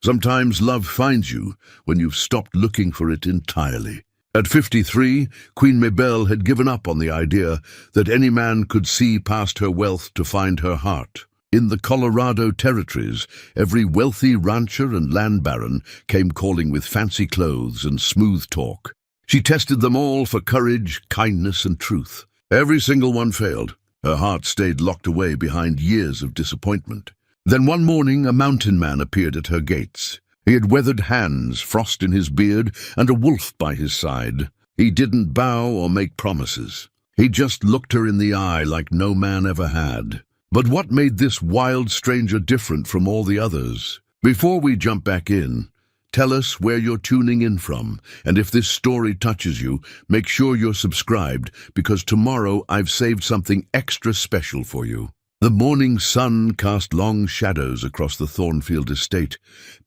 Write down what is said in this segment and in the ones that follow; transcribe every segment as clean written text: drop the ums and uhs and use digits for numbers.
Sometimes love finds you when you've stopped looking for it entirely. At 53, Queen Maybelle had given up on the idea that any man could see past her wealth to find her heart. In the Colorado territories, every wealthy rancher and land baron came calling with fancy clothes and smooth talk. She tested them all for courage, kindness, and truth. Every single one failed. Her heart stayed locked away behind years of disappointment. Then one morning, a mountain man appeared at her gates. He had weathered hands, frost in his beard, and a wolf by his side. He didn't bow or make promises. He just looked her in the eye like no man ever had. But what made this wild stranger different from all the others? Before we jump back in, tell us where you're tuning in from, and if this story touches you, make sure you're subscribed, because tomorrow I've saved something extra special for you. The morning sun cast long shadows across the Thornfield estate,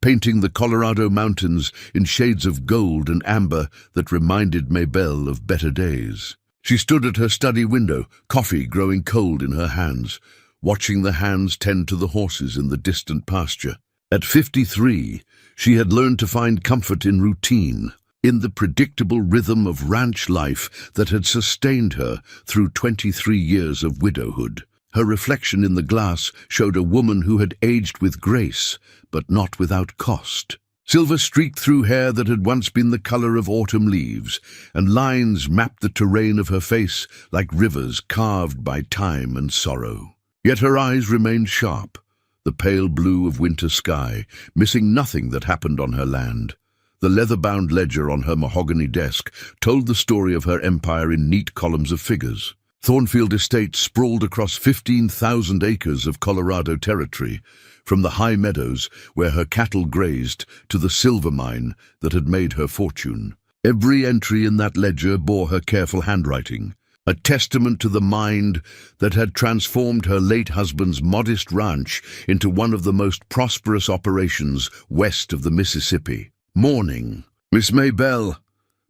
painting the Colorado mountains in shades of gold and amber that reminded Maybelle of better days. She stood at her study window, coffee growing cold in her hands, watching the hands tend to the horses in the distant pasture. At 53, she had learned to find comfort in routine, in the predictable rhythm of ranch life that had sustained her through 23 years of widowhood. Her reflection in the glass showed a woman who had aged with grace, but not without cost. Silver streaked through hair that had once been the color of autumn leaves, and lines mapped the terrain of her face like rivers carved by time and sorrow. Yet her eyes remained sharp, the pale blue of winter sky, missing nothing that happened on her land. The leather-bound ledger on her mahogany desk told the story of her empire in neat columns of figures. Thornfield Estate sprawled across 15,000 acres of Colorado territory, from the high meadows where her cattle grazed to the silver mine that had made her fortune. Every entry in that ledger bore her careful handwriting, a testament to the mind that had transformed her late husband's modest ranch into one of the most prosperous operations west of the Mississippi. Morning, Miss Maybelle.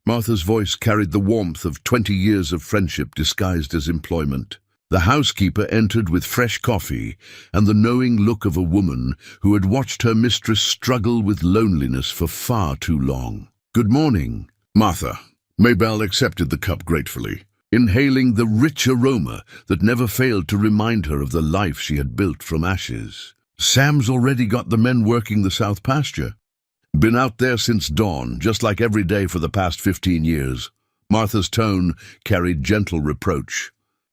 Martha's voice carried the warmth of 20 years of friendship disguised as employment. The housekeeper entered with fresh coffee and the knowing look of a woman who had watched her mistress struggle with loneliness for far too long. Good morning, Martha. Maybelle accepted the cup gratefully, inhaling the rich aroma that never failed to remind her of the life she had built from ashes. Sam's already got the men working the south pasture. Been out there since dawn, just like every day for the past 15 years. Martha's tone carried gentle reproach.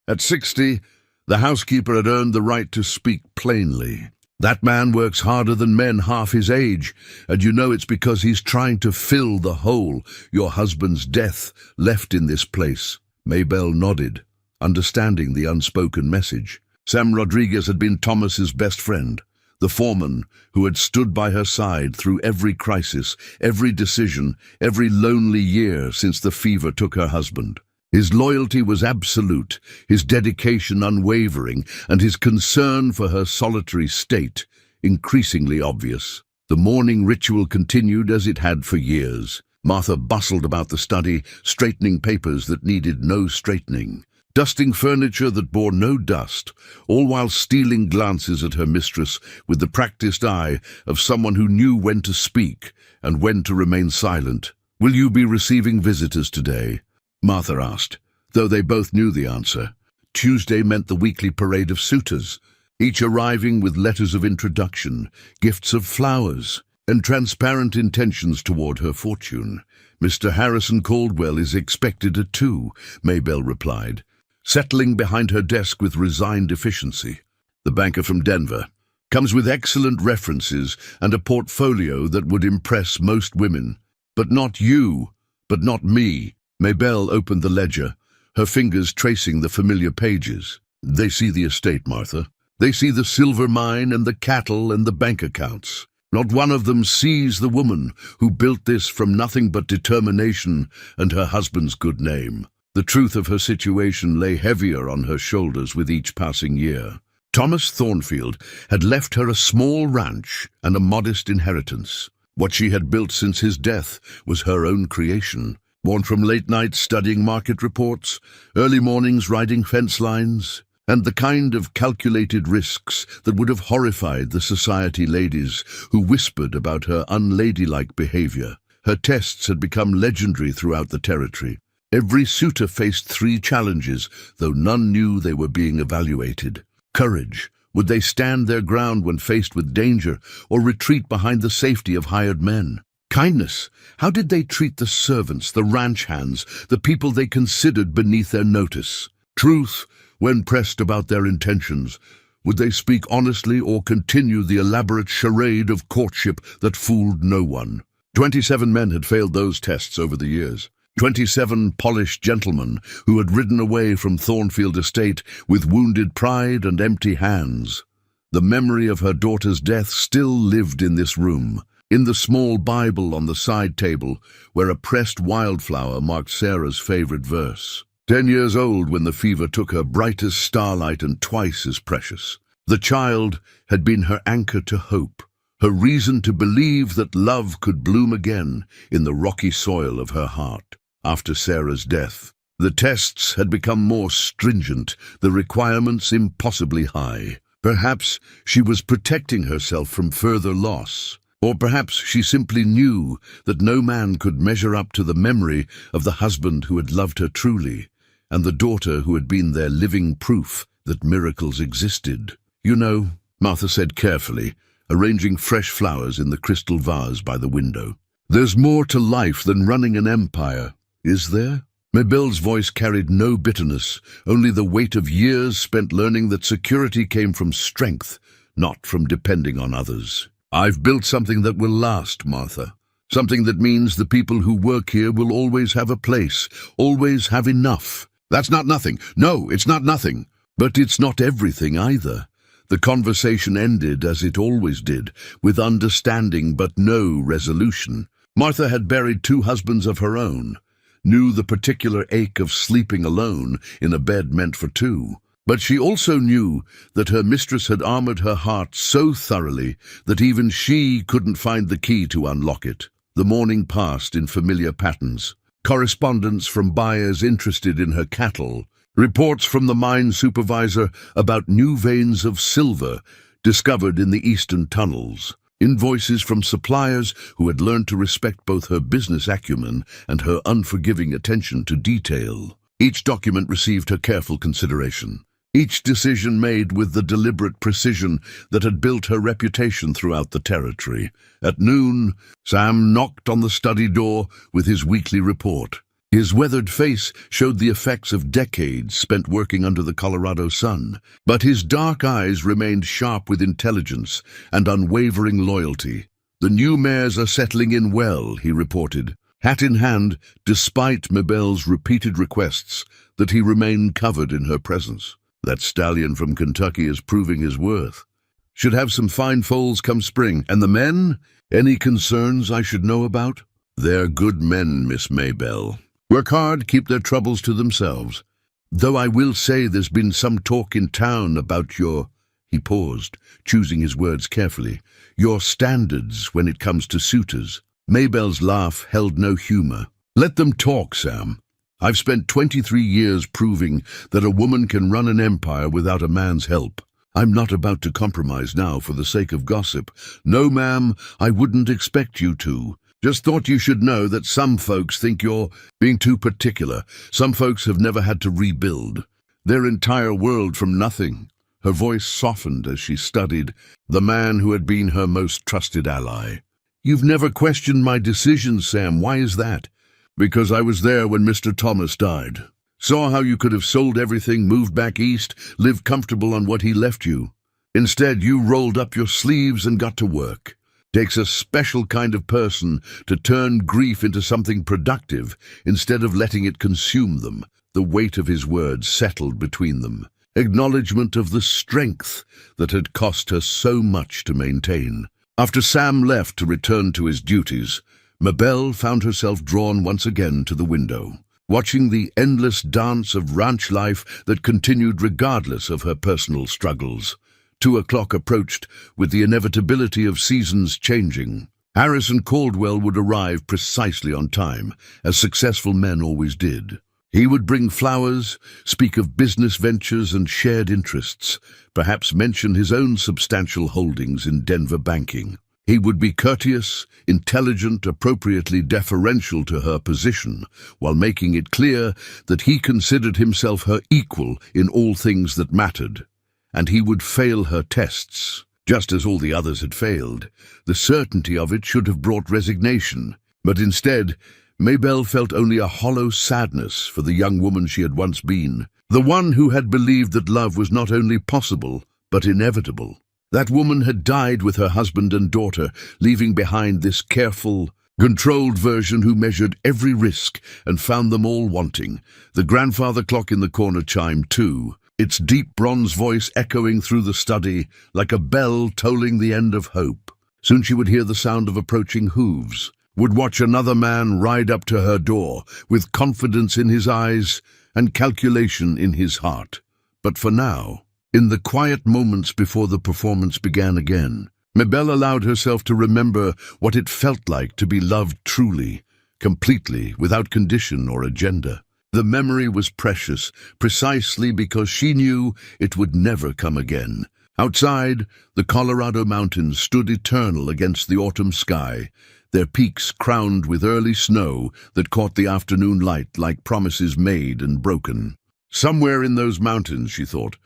At 60, the housekeeper had earned the right to speak plainly. That man works harder than men half his age, and you know it's because he's trying to fill the hole your husband's death left in this place. Maybelle nodded, understanding the unspoken message. Sam Rodriguez had been Thomas's best friend, the foreman who had stood by her side through every crisis, every decision, every lonely year since the fever took her husband. His loyalty was absolute, his dedication unwavering, and his concern for her solitary state increasingly obvious. The morning ritual continued as it had for years. Martha bustled about the study, straightening papers that needed no straightening, dusting furniture that bore no dust, all while stealing glances at her mistress with the practiced eye of someone who knew when to speak and when to remain silent. "Will you be receiving visitors today?" Martha asked, though they both knew the answer. Tuesday meant the weekly parade of suitors, each arriving with letters of introduction, gifts of flowers, and transparent intentions toward her fortune. "Mr. Harrison Caldwell is expected at 2, Maybelle replied, settling behind her desk with resigned efficiency. The banker from Denver comes with excellent references and a portfolio that would impress most women. But not you, but not me. Maybelle opened the ledger, her fingers tracing the familiar pages. "They see the estate, Martha. They see the silver mine and the cattle and the bank accounts. Not one of them sees the woman who built this from nothing but determination and her husband's good name." The truth of her situation lay heavier on her shoulders with each passing year. Thomas Thornfield had left her a small ranch and a modest inheritance. What she had built since his death was her own creation, born from late nights studying market reports, early mornings riding fence lines, and the kind of calculated risks that would have horrified the society ladies who whispered about her unladylike behavior. Her tests had become legendary throughout the territory. Every suitor faced 3 challenges, though none knew they were being evaluated. Courage. Would they stand their ground when faced with danger, or retreat behind the safety of hired men? Kindness. How did they treat the servants, the ranch hands, the people they considered beneath their notice? Truth. When pressed about their intentions, would they speak honestly or continue the elaborate charade of courtship that fooled no one? 27 men had failed those tests over the years. 27 polished gentlemen who had ridden away from Thornfield Estate with wounded pride and empty hands. The memory of her daughter's death still lived in this room, in the small Bible on the side table where a pressed wildflower marked Sarah's favorite verse. 10 years old when the fever took her, bright as starlight and twice as precious. The child had been her anchor to hope, her reason to believe that love could bloom again in the rocky soil of her heart. After Sarah's death, the tests had become more stringent, the requirements impossibly high. Perhaps she was protecting herself from further loss, or perhaps she simply knew that no man could measure up to the memory of the husband who had loved her truly, and the daughter who had been their living proof that miracles existed. "You know," Martha said carefully, arranging fresh flowers in the crystal vase by the window, "there's more to life than running an empire, is there?" Mabel's voice carried no bitterness, only the weight of years spent learning that security came from strength, not from depending on others. "I've built something that will last, Martha. Something that means the people who work here will always have a place, always have enough. That's not nothing. No, it's not nothing. But it's not everything either." The conversation ended, as it always did, with understanding but no resolution. Martha had buried 2 husbands of her own, knew the particular ache of sleeping alone in a bed meant for 2. But she also knew that her mistress had armored her heart so thoroughly that even she couldn't find the key to unlock it. The morning passed in familiar patterns. Correspondence from buyers interested in her cattle, reports from the mine supervisor about new veins of silver discovered in the eastern tunnels, invoices from suppliers who had learned to respect both her business acumen and her unforgiving attention to detail. Each document received her careful consideration, each decision made with the deliberate precision that had built her reputation throughout the territory. At noon, Sam knocked on the study door with his weekly report. His weathered face showed the effects of decades spent working under the Colorado sun, but his dark eyes remained sharp with intelligence and unwavering loyalty. "The new mares are settling in well," he reported, hat in hand, despite Mabel's repeated requests that he remain covered in her presence. "That stallion from Kentucky is proving his worth. Should have some fine foals come spring. And the men? Any concerns I should know about?" "They're good men, Miss Maybelle. Work hard, keep their troubles to themselves. Though I will say there's been some talk in town about your—" He paused, choosing his words carefully. "Your standards when it comes to suitors." Maybelle's laugh held no humor. "Let them talk, Sam. I've spent 23 years proving that a woman can run an empire without a man's help. I'm not about to compromise now for the sake of gossip. No, ma'am, I wouldn't expect you to. Just thought you should know that some folks think you're being too particular. Some folks have never had to rebuild their entire world from nothing." Her voice softened as she studied the man who had been her most trusted ally. "You've never questioned my decisions, Sam. Why is that?" "Because I was there when Mr. Thomas died. Saw how you could have sold everything, moved back east, lived comfortable on what he left you. Instead, you rolled up your sleeves and got to work. Takes a special kind of person to turn grief into something productive instead of letting it consume them." The weight of his words settled between them, acknowledgement of the strength that had cost her so much to maintain. After Sam left to return to his duties, Mabel found herself drawn once again to the window, watching the endless dance of ranch life that continued regardless of her personal struggles. 2 o'clock approached with the inevitability of seasons changing. Harris and Caldwell would arrive precisely on time, as successful men always did. He would bring flowers, speak of business ventures and shared interests, perhaps mention his own substantial holdings in Denver banking. He would be courteous, intelligent, appropriately deferential to her position, while making it clear that he considered himself her equal in all things that mattered. And he would fail her tests, just as all the others had failed. The certainty of it should have brought resignation, but instead, Maybelle felt only a hollow sadness for the young woman she had once been, the one who had believed that love was not only possible, but inevitable. That woman had died with her husband and daughter, leaving behind this careful, controlled version who measured every risk and found them all wanting. The grandfather clock in the corner chimed too, its deep bronze voice echoing through the study like a bell tolling the end of hope. Soon she would hear the sound of approaching hooves, would watch another man ride up to her door with confidence in his eyes and calculation in his heart. But for now, in the quiet moments before the performance began again, Maybelle allowed herself to remember what it felt like to be loved truly, completely, without condition or agenda. The memory was precious, precisely because she knew it would never come again. Outside, the Colorado mountains stood eternal against the autumn sky, their peaks crowned with early snow that caught the afternoon light like promises made and broken. Somewhere in those mountains, she thought,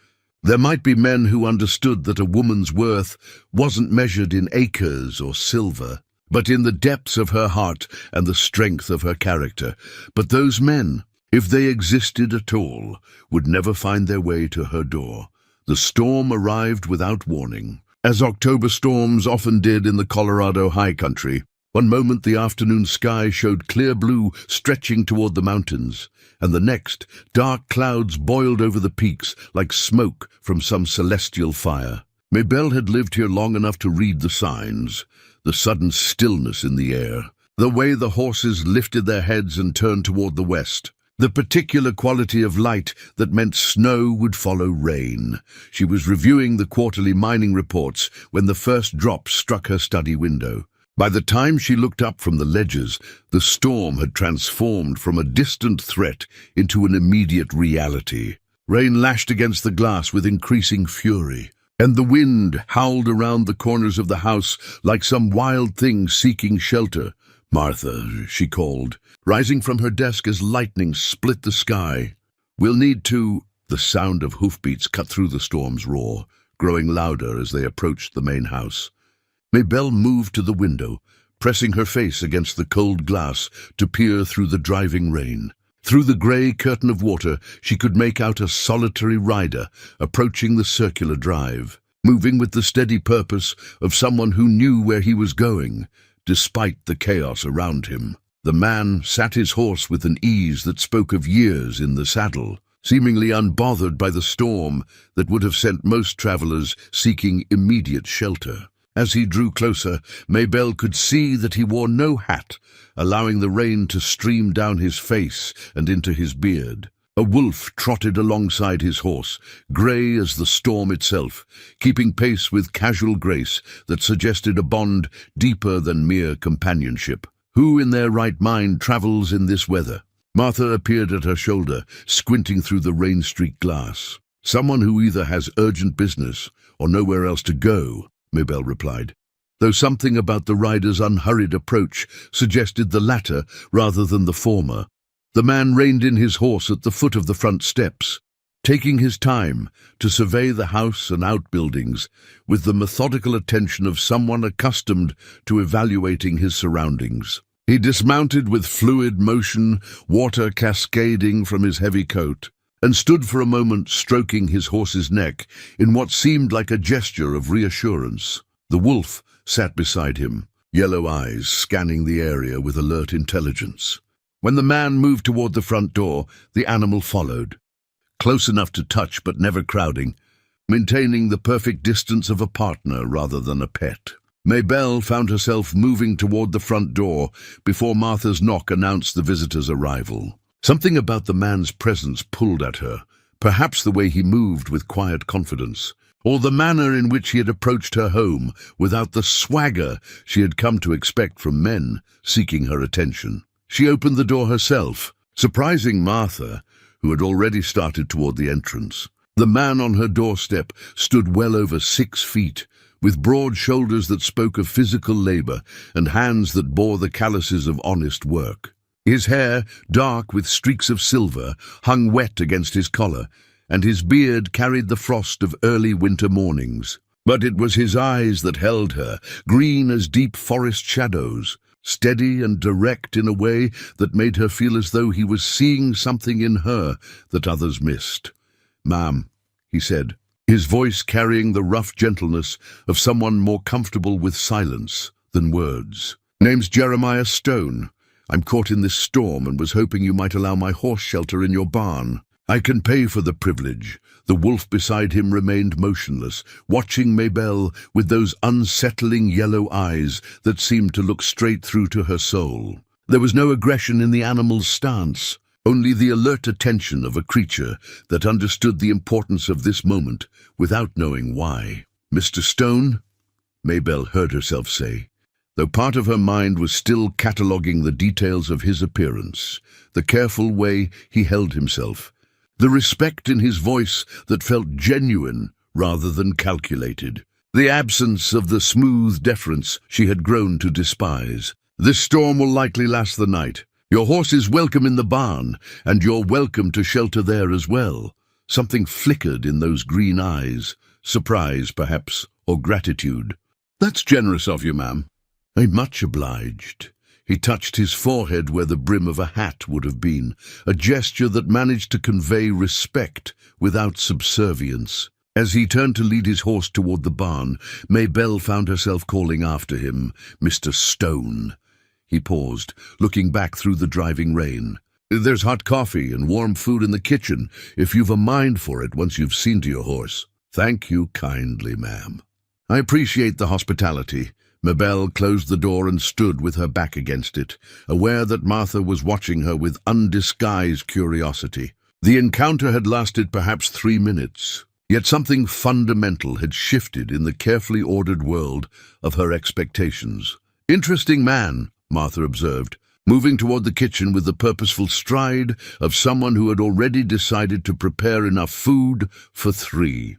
there might be men who understood that a woman's worth wasn't measured in acres or silver, but in the depths of her heart and the strength of her character. But those men, if they existed at all, would never find their way to her door. The storm arrived without warning, as October storms often did in the Colorado high country. One moment the afternoon sky showed clear blue stretching toward the mountains, and the next, dark clouds boiled over the peaks like smoke from some celestial fire. Maybelle had lived here long enough to read the signs, the sudden stillness in the air, the way the horses lifted their heads and turned toward the west, the particular quality of light that meant snow would follow rain. She was reviewing the quarterly mining reports when the first drops struck her study window. By the time she looked up from the ledgers, the storm had transformed from a distant threat into an immediate reality. Rain lashed against the glass with increasing fury, and the wind howled around the corners of the house like some wild thing seeking shelter. "Martha," she called, rising from her desk as lightning split the sky. "We'll need to—" The sound of hoofbeats cut through the storm's roar, growing louder as they approached the main house. Maybelle moved to the window, pressing her face against the cold glass to peer through the driving rain. Through the grey curtain of water, she could make out a solitary rider approaching the circular drive, moving with the steady purpose of someone who knew where he was going, despite the chaos around him. The man sat his horse with an ease that spoke of years in the saddle, seemingly unbothered by the storm that would have sent most travelers seeking immediate shelter. As he drew closer, Maybelle could see that he wore no hat, allowing the rain to stream down his face and into his beard. A wolf trotted alongside his horse, grey as the storm itself, keeping pace with casual grace that suggested a bond deeper than mere companionship. Who in their right mind travels in this weather? Martha appeared at her shoulder, squinting through the rain-streaked glass. "Someone who either has urgent business or nowhere else to go," Maybelle replied, though something about the rider's unhurried approach suggested the latter rather than the former. The man reined in his horse at the foot of the front steps, taking his time to survey the house and outbuildings with the methodical attention of someone accustomed to evaluating his surroundings. He dismounted with fluid motion, water cascading from his heavy coat, and stood for a moment stroking his horse's neck in what seemed like a gesture of reassurance. The wolf sat beside him, yellow eyes scanning the area with alert intelligence. When the man moved toward the front door, the animal followed, close enough to touch but never crowding, maintaining the perfect distance of a partner rather than a pet. Maybelle found herself moving toward the front door before Martha's knock announced the visitor's arrival. Something about the man's presence pulled at her, perhaps the way he moved with quiet confidence, or the manner in which he had approached her home without the swagger she had come to expect from men seeking her attention. She opened the door herself, surprising Martha, who had already started toward the entrance. The man on her doorstep stood well over 6 feet, with broad shoulders that spoke of physical labor and hands that bore the calluses of honest work. His hair, dark with streaks of silver, hung wet against his collar, and his beard carried the frost of early winter mornings. But it was his eyes that held her, green as deep forest shadows, steady and direct in a way that made her feel as though he was seeing something in her that others missed. "Ma'am," he said, his voice carrying the rough gentleness of someone more comfortable with silence than words. "Name's Jeremiah Stone. I'm caught in this storm and was hoping you might allow my horse shelter in your barn. I can pay for the privilege." The wolf beside him remained motionless, watching Maybelle with those unsettling yellow eyes that seemed to look straight through to her soul. There was no aggression in the animal's stance, only the alert attention of a creature that understood the importance of this moment without knowing why. "Mr. Stone," Maybelle heard herself say, though part of her mind was still cataloguing the details of his appearance, the careful way he held himself, the respect in his voice that felt genuine rather than calculated, the absence of the smooth deference she had grown to despise. "This storm will likely last the night. Your horse is welcome in the barn, and you're welcome to shelter there as well." Something flickered in those green eyes, surprise perhaps, or gratitude. "That's generous of you, ma'am." "I'm much obliged." He touched his forehead where the brim of a hat would have been, a gesture that managed to convey respect without subservience. As he turned to lead his horse toward the barn, Maybelle found herself calling after him, "Mr. Stone." He paused, looking back through the driving rain. "There's hot coffee and warm food in the kitchen, if you've a mind for it once you've seen to your horse." "Thank you kindly, ma'am." "I appreciate the hospitality." Maybelle closed the door and stood with her back against it, aware that Martha was watching her with undisguised curiosity. The encounter had lasted perhaps 3 minutes, yet something fundamental had shifted in the carefully ordered world of her expectations. "Interesting man," Martha observed, moving toward the kitchen with the purposeful stride of someone who had already decided to prepare enough food for 3.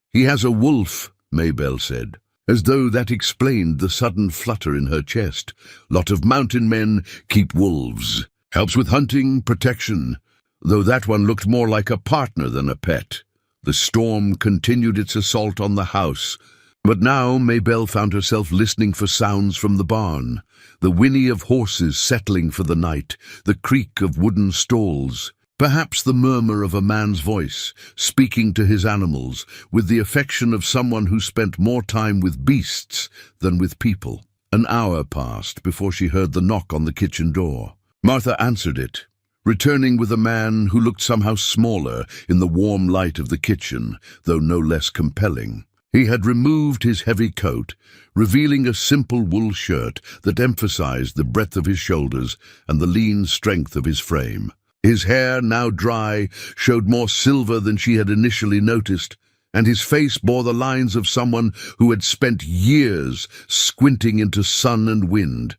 "He has a wolf," Maybelle said, as though that explained the sudden flutter in her chest. "Lot of mountain men keep wolves. Helps with hunting, protection, though that one looked more like a partner than a pet." The storm continued its assault on the house, but now Maybelle found herself listening for sounds from the barn. The whinny of horses settling for the night, the creak of wooden stalls, perhaps the murmur of a man's voice, speaking to his animals, with the affection of someone who spent more time with beasts than with people. An hour passed before she heard the knock on the kitchen door. Martha answered it, returning with a man who looked somehow smaller in the warm light of the kitchen, though no less compelling. He had removed his heavy coat, revealing a simple wool shirt that emphasized the breadth of his shoulders and the lean strength of his frame. His hair, now dry, showed more silver than she had initially noticed, and his face bore the lines of someone who had spent years squinting into sun and wind.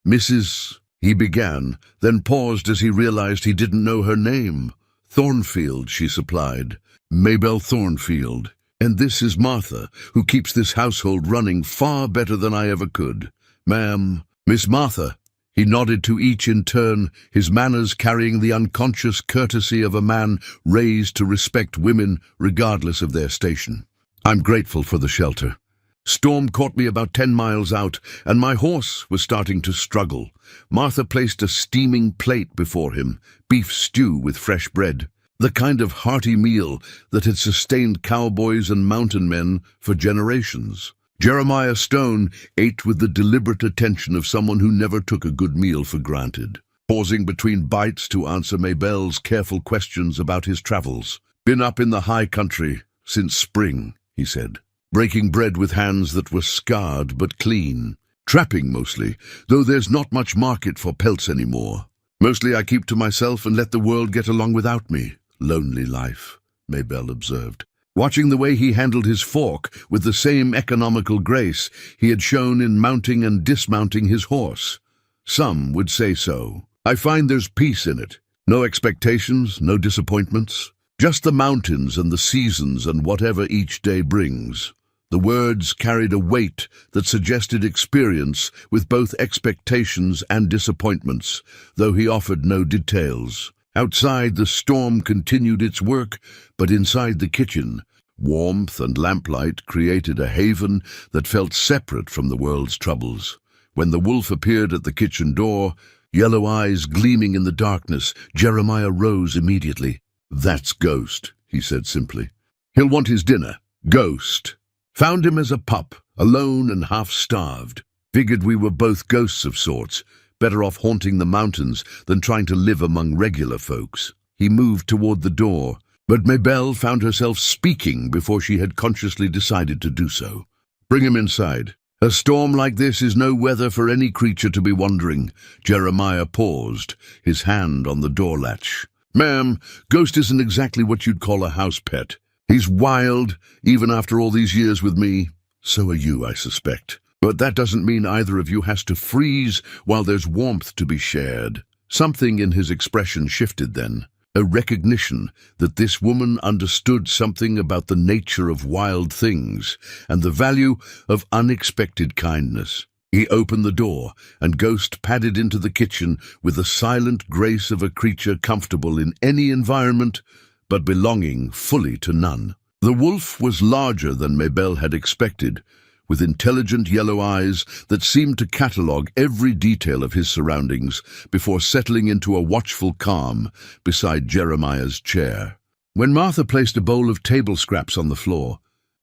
"Mrs. he began, then paused as he realized he didn't know her name. "Thornfield," she supplied. "Maybelle Thornfield. And this is Martha, who keeps this household running far better than I ever could. Ma'am, Miss Martha." He nodded to each in turn, his manners carrying the unconscious courtesy of a man raised to respect women regardless of their station. "I'm grateful for the shelter. Storm caught me about 10 miles out, and my horse was starting to struggle." Martha placed a steaming plate before him, beef stew with fresh bread, the kind of hearty meal that had sustained cowboys and mountain men for generations. Jeremiah Stone ate with the deliberate attention of someone who never took a good meal for granted, pausing between bites to answer Maybelle's careful questions about his travels. "Been up in the high country since spring," he said, breaking bread with hands that were scarred but clean. "Trapping mostly, though there's not much market for pelts anymore. Mostly I keep to myself and let the world get along without me." "Lonely life," Maybelle observed, watching the way he handled his fork with the same economical grace he had shown in mounting and dismounting his horse. "Some would say so. I find there's peace in it. No expectations, no disappointments. Just the mountains and the seasons and whatever each day brings. The words carried a weight that suggested experience with both expectations and disappointments, though he offered no details. Outside, the storm continued its work, but inside the kitchen, warmth and lamplight created a haven that felt separate from the world's troubles. When the wolf appeared at the kitchen door, yellow eyes gleaming in the darkness, Jeremiah rose immediately. "That's Ghost," he said simply. "He'll want his dinner. Ghost. Found him as a pup, alone and half-starved. Figured we were both ghosts of sorts, better off haunting the mountains than trying to live among regular folks." He moved toward the door, but Maybelle found herself speaking before she had consciously decided to do so. "Bring him inside. A storm like this is no weather for any creature to be wandering." Jeremiah paused, his hand on the door latch. "Ma'am, Ghost isn't exactly what you'd call a house pet. He's wild, even after all these years with me. So are you, I suspect. But that doesn't mean either of you has to freeze while there's warmth to be shared." Something in his expression shifted then, a recognition that this woman understood something about the nature of wild things and the value of unexpected kindness. He opened the door, and Ghost padded into the kitchen with the silent grace of a creature comfortable in any environment, but belonging fully to none. The wolf was larger than Maybelle had expected, with intelligent yellow eyes that seemed to catalogue every detail of his surroundings before settling into a watchful calm beside Jeremiah's chair. When Martha placed a bowl of table scraps on the floor,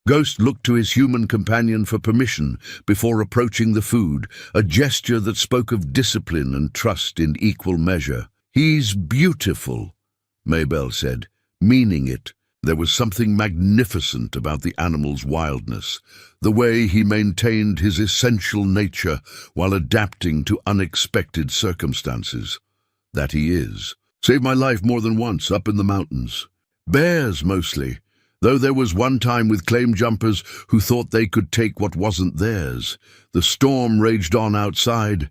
Ghost looked to his human companion for permission before approaching the food, a gesture that spoke of discipline and trust in equal measure. "He's beautiful," Maybelle said, meaning it. There was something magnificent about the animal's wildness, the way he maintained his essential nature while adapting to unexpected circumstances. "That he is. Saved my life more than once up in the mountains. Bears, mostly, though there was one time with claim jumpers who thought they could take what wasn't theirs. The storm raged on outside,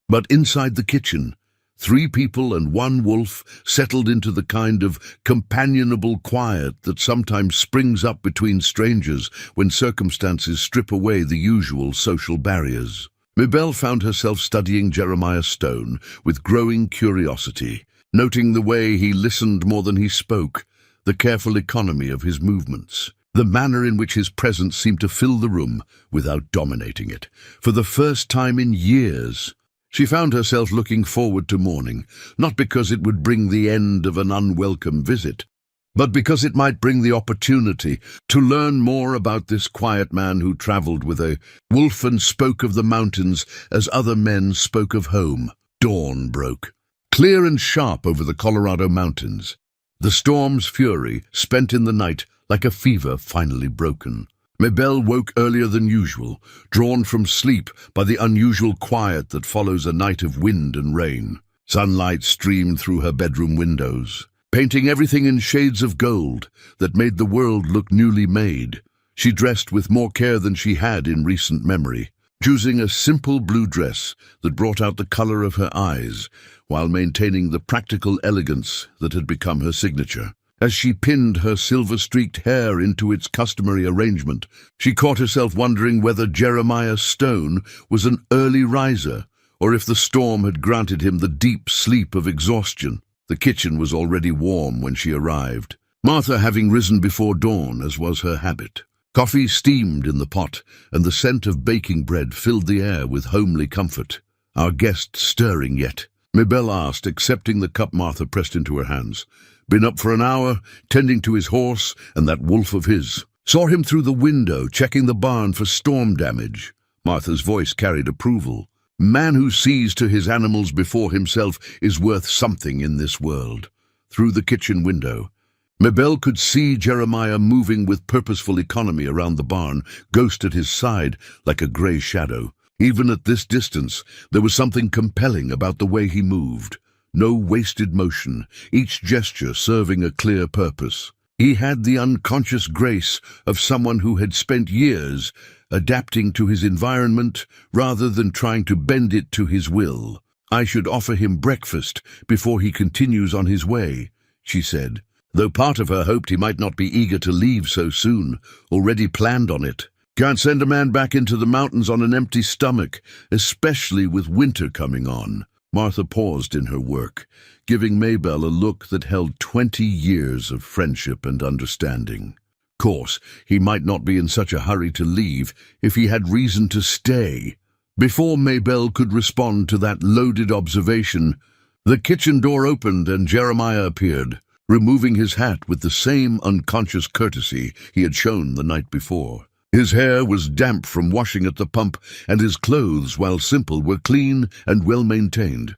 but inside the kitchen, 3 people and 1 wolf settled into the kind of companionable quiet that sometimes springs up between strangers when circumstances strip away the usual social barriers." Maybelle found herself studying Jeremiah Stone with growing curiosity, noting the way he listened more than he spoke, the careful economy of his movements, the manner in which his presence seemed to fill the room without dominating it. For the first time in years, she found herself looking forward to morning, not because it would bring the end of an unwelcome visit, but because it might bring the opportunity to learn more about this quiet man who traveled with a wolf and spoke of the mountains as other men spoke of home. Dawn broke, clear and sharp over the Colorado mountains. The storm's fury spent in the night like a fever finally broken. Maybelle woke earlier than usual, drawn from sleep by the unusual quiet that follows a night of wind and rain. Sunlight streamed through her bedroom windows, painting everything in shades of gold that made the world look newly made. She dressed with more care than she had in recent memory, choosing a simple blue dress that brought out the color of her eyes while maintaining the practical elegance that had become her signature. As she pinned her silver-streaked hair into its customary arrangement, she caught herself wondering whether Jeremiah Stone was an early riser, or if the storm had granted him the deep sleep of exhaustion. The kitchen was already warm when she arrived, Martha having risen before dawn, as was her habit. Coffee steamed in the pot, and the scent of baking bread filled the air with homely comfort. "Our guest stirring yet?" Maybelle asked, accepting the cup Martha pressed into her hands. "Been up for an hour, tending to his horse and that wolf of his. Saw him through the window, checking the barn for storm damage." Martha's voice carried approval. "Man who sees to his animals before himself is worth something in this world." Through the kitchen window, Maybelle could see Jeremiah moving with purposeful economy around the barn, Ghost at his side like a grey shadow. Even at this distance, there was something compelling about the way he moved. No wasted motion, each gesture serving a clear purpose. He had the unconscious grace of someone who had spent years adapting to his environment rather than trying to bend it to his will. I should offer him breakfast before he continues on his way, she said, though part of her hoped he might not be eager to leave so soon, already planned on it. Can't send a man back into the mountains on an empty stomach, especially with winter coming on. Martha paused in her work, giving Maybelle a look that held 20 years of friendship and understanding. Of course, he might not be in such a hurry to leave if he had reason to stay. Before Maybelle could respond to that loaded observation, the kitchen door opened and Jeremiah appeared, removing his hat with the same unconscious courtesy he had shown the night before. His hair was damp from washing at the pump, and his clothes, while simple, were clean and well-maintained.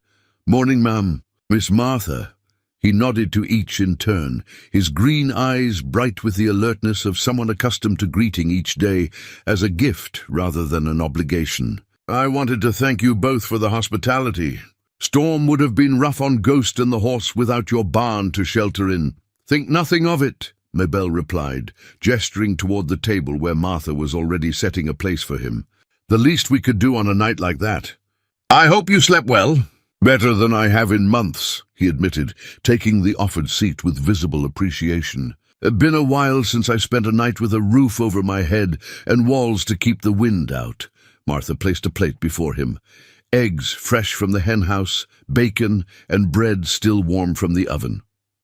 "Morning, ma'am. Miss Martha." He nodded to each in turn, his green eyes bright with the alertness of someone accustomed to greeting each day as a gift rather than an obligation. "I wanted to thank you both for the hospitality. Storm would have been rough on Ghost and the horse without your barn to shelter in." "Think nothing of it," Maybelle replied, gesturing toward the table where Martha was already setting a place for him. "The least we could do on a night like that." "I hope you slept well." "Better than I have in months," he admitted, taking the offered seat with visible appreciation. "Been a while since I spent a night with a roof over my head and walls to keep the wind out." Martha placed a plate before him. Eggs fresh from the henhouse, bacon, and bread still warm from the oven.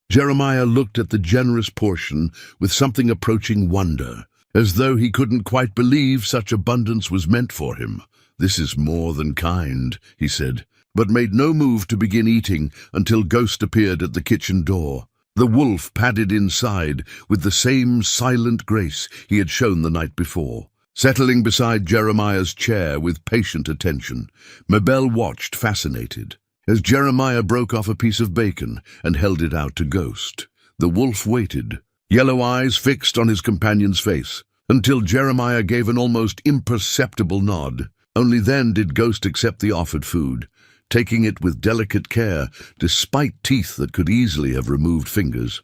Jeremiah looked at the generous portion with something approaching wonder, as though he couldn't quite believe such abundance was meant for him. "This is more than kind," he said, but made no move to begin eating until Ghost appeared at the kitchen door. The wolf padded inside with the same silent grace he had shown the night before. Settling beside Jeremiah's chair with patient attention, Maybelle watched, fascinated, as Jeremiah broke off a piece of bacon and held it out to Ghost. The wolf waited, yellow eyes fixed on his companion's face, until Jeremiah gave an almost imperceptible nod. Only then did Ghost accept the offered food, taking it with delicate care, despite teeth that could easily have removed fingers.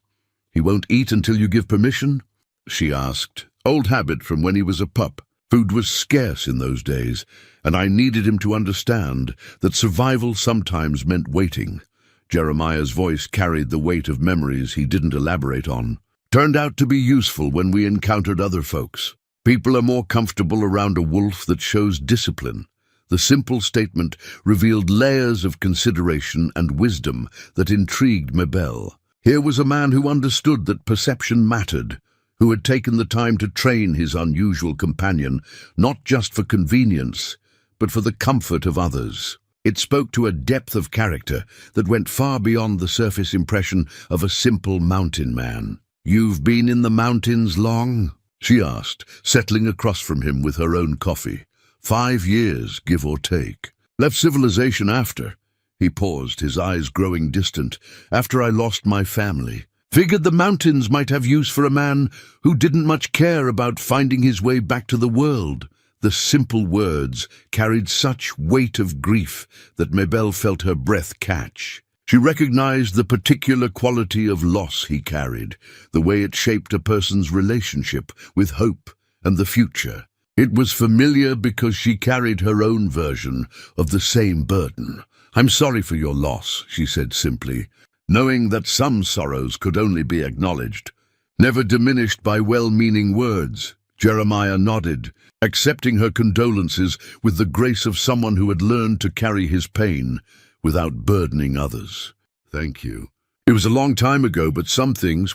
"He won't eat until you give permission?" she asked. Old habit from when he was a pup. Food was scarce in those days, and I needed him to understand that survival sometimes meant waiting. Jeremiah's voice carried the weight of memories he didn't elaborate on. "Turned out to be useful when we encountered other folks. People are more comfortable around a wolf that shows discipline." The simple statement revealed layers of consideration and wisdom that intrigued Maybelle. Here was a man who understood that perception mattered, who had taken the time to train his unusual companion, not just for convenience, but for the comfort of others. It spoke to a depth of character that went far beyond the surface impression of a simple mountain man. "You've been in the mountains long?" she asked, settling across from him with her own coffee. 5 years, give or take. "Left civilization after." He paused, his eyes growing distant. "After I lost my family. Figured the mountains might have use for a man who didn't much care about finding his way back to the world." The simple words carried such weight of grief that Maybelle felt her breath catch. She recognized the particular quality of loss he carried, the way it shaped a person's relationship with hope and the future. It was familiar because she carried her own version of the same burden. "I'm sorry for your loss," she said simply, knowing that some sorrows could only be acknowledged, never diminished by well-meaning words. Jeremiah nodded, accepting her condolences with the grace of someone who had learned to carry his pain without burdening others. "Thank you. It was a long time ago, but some things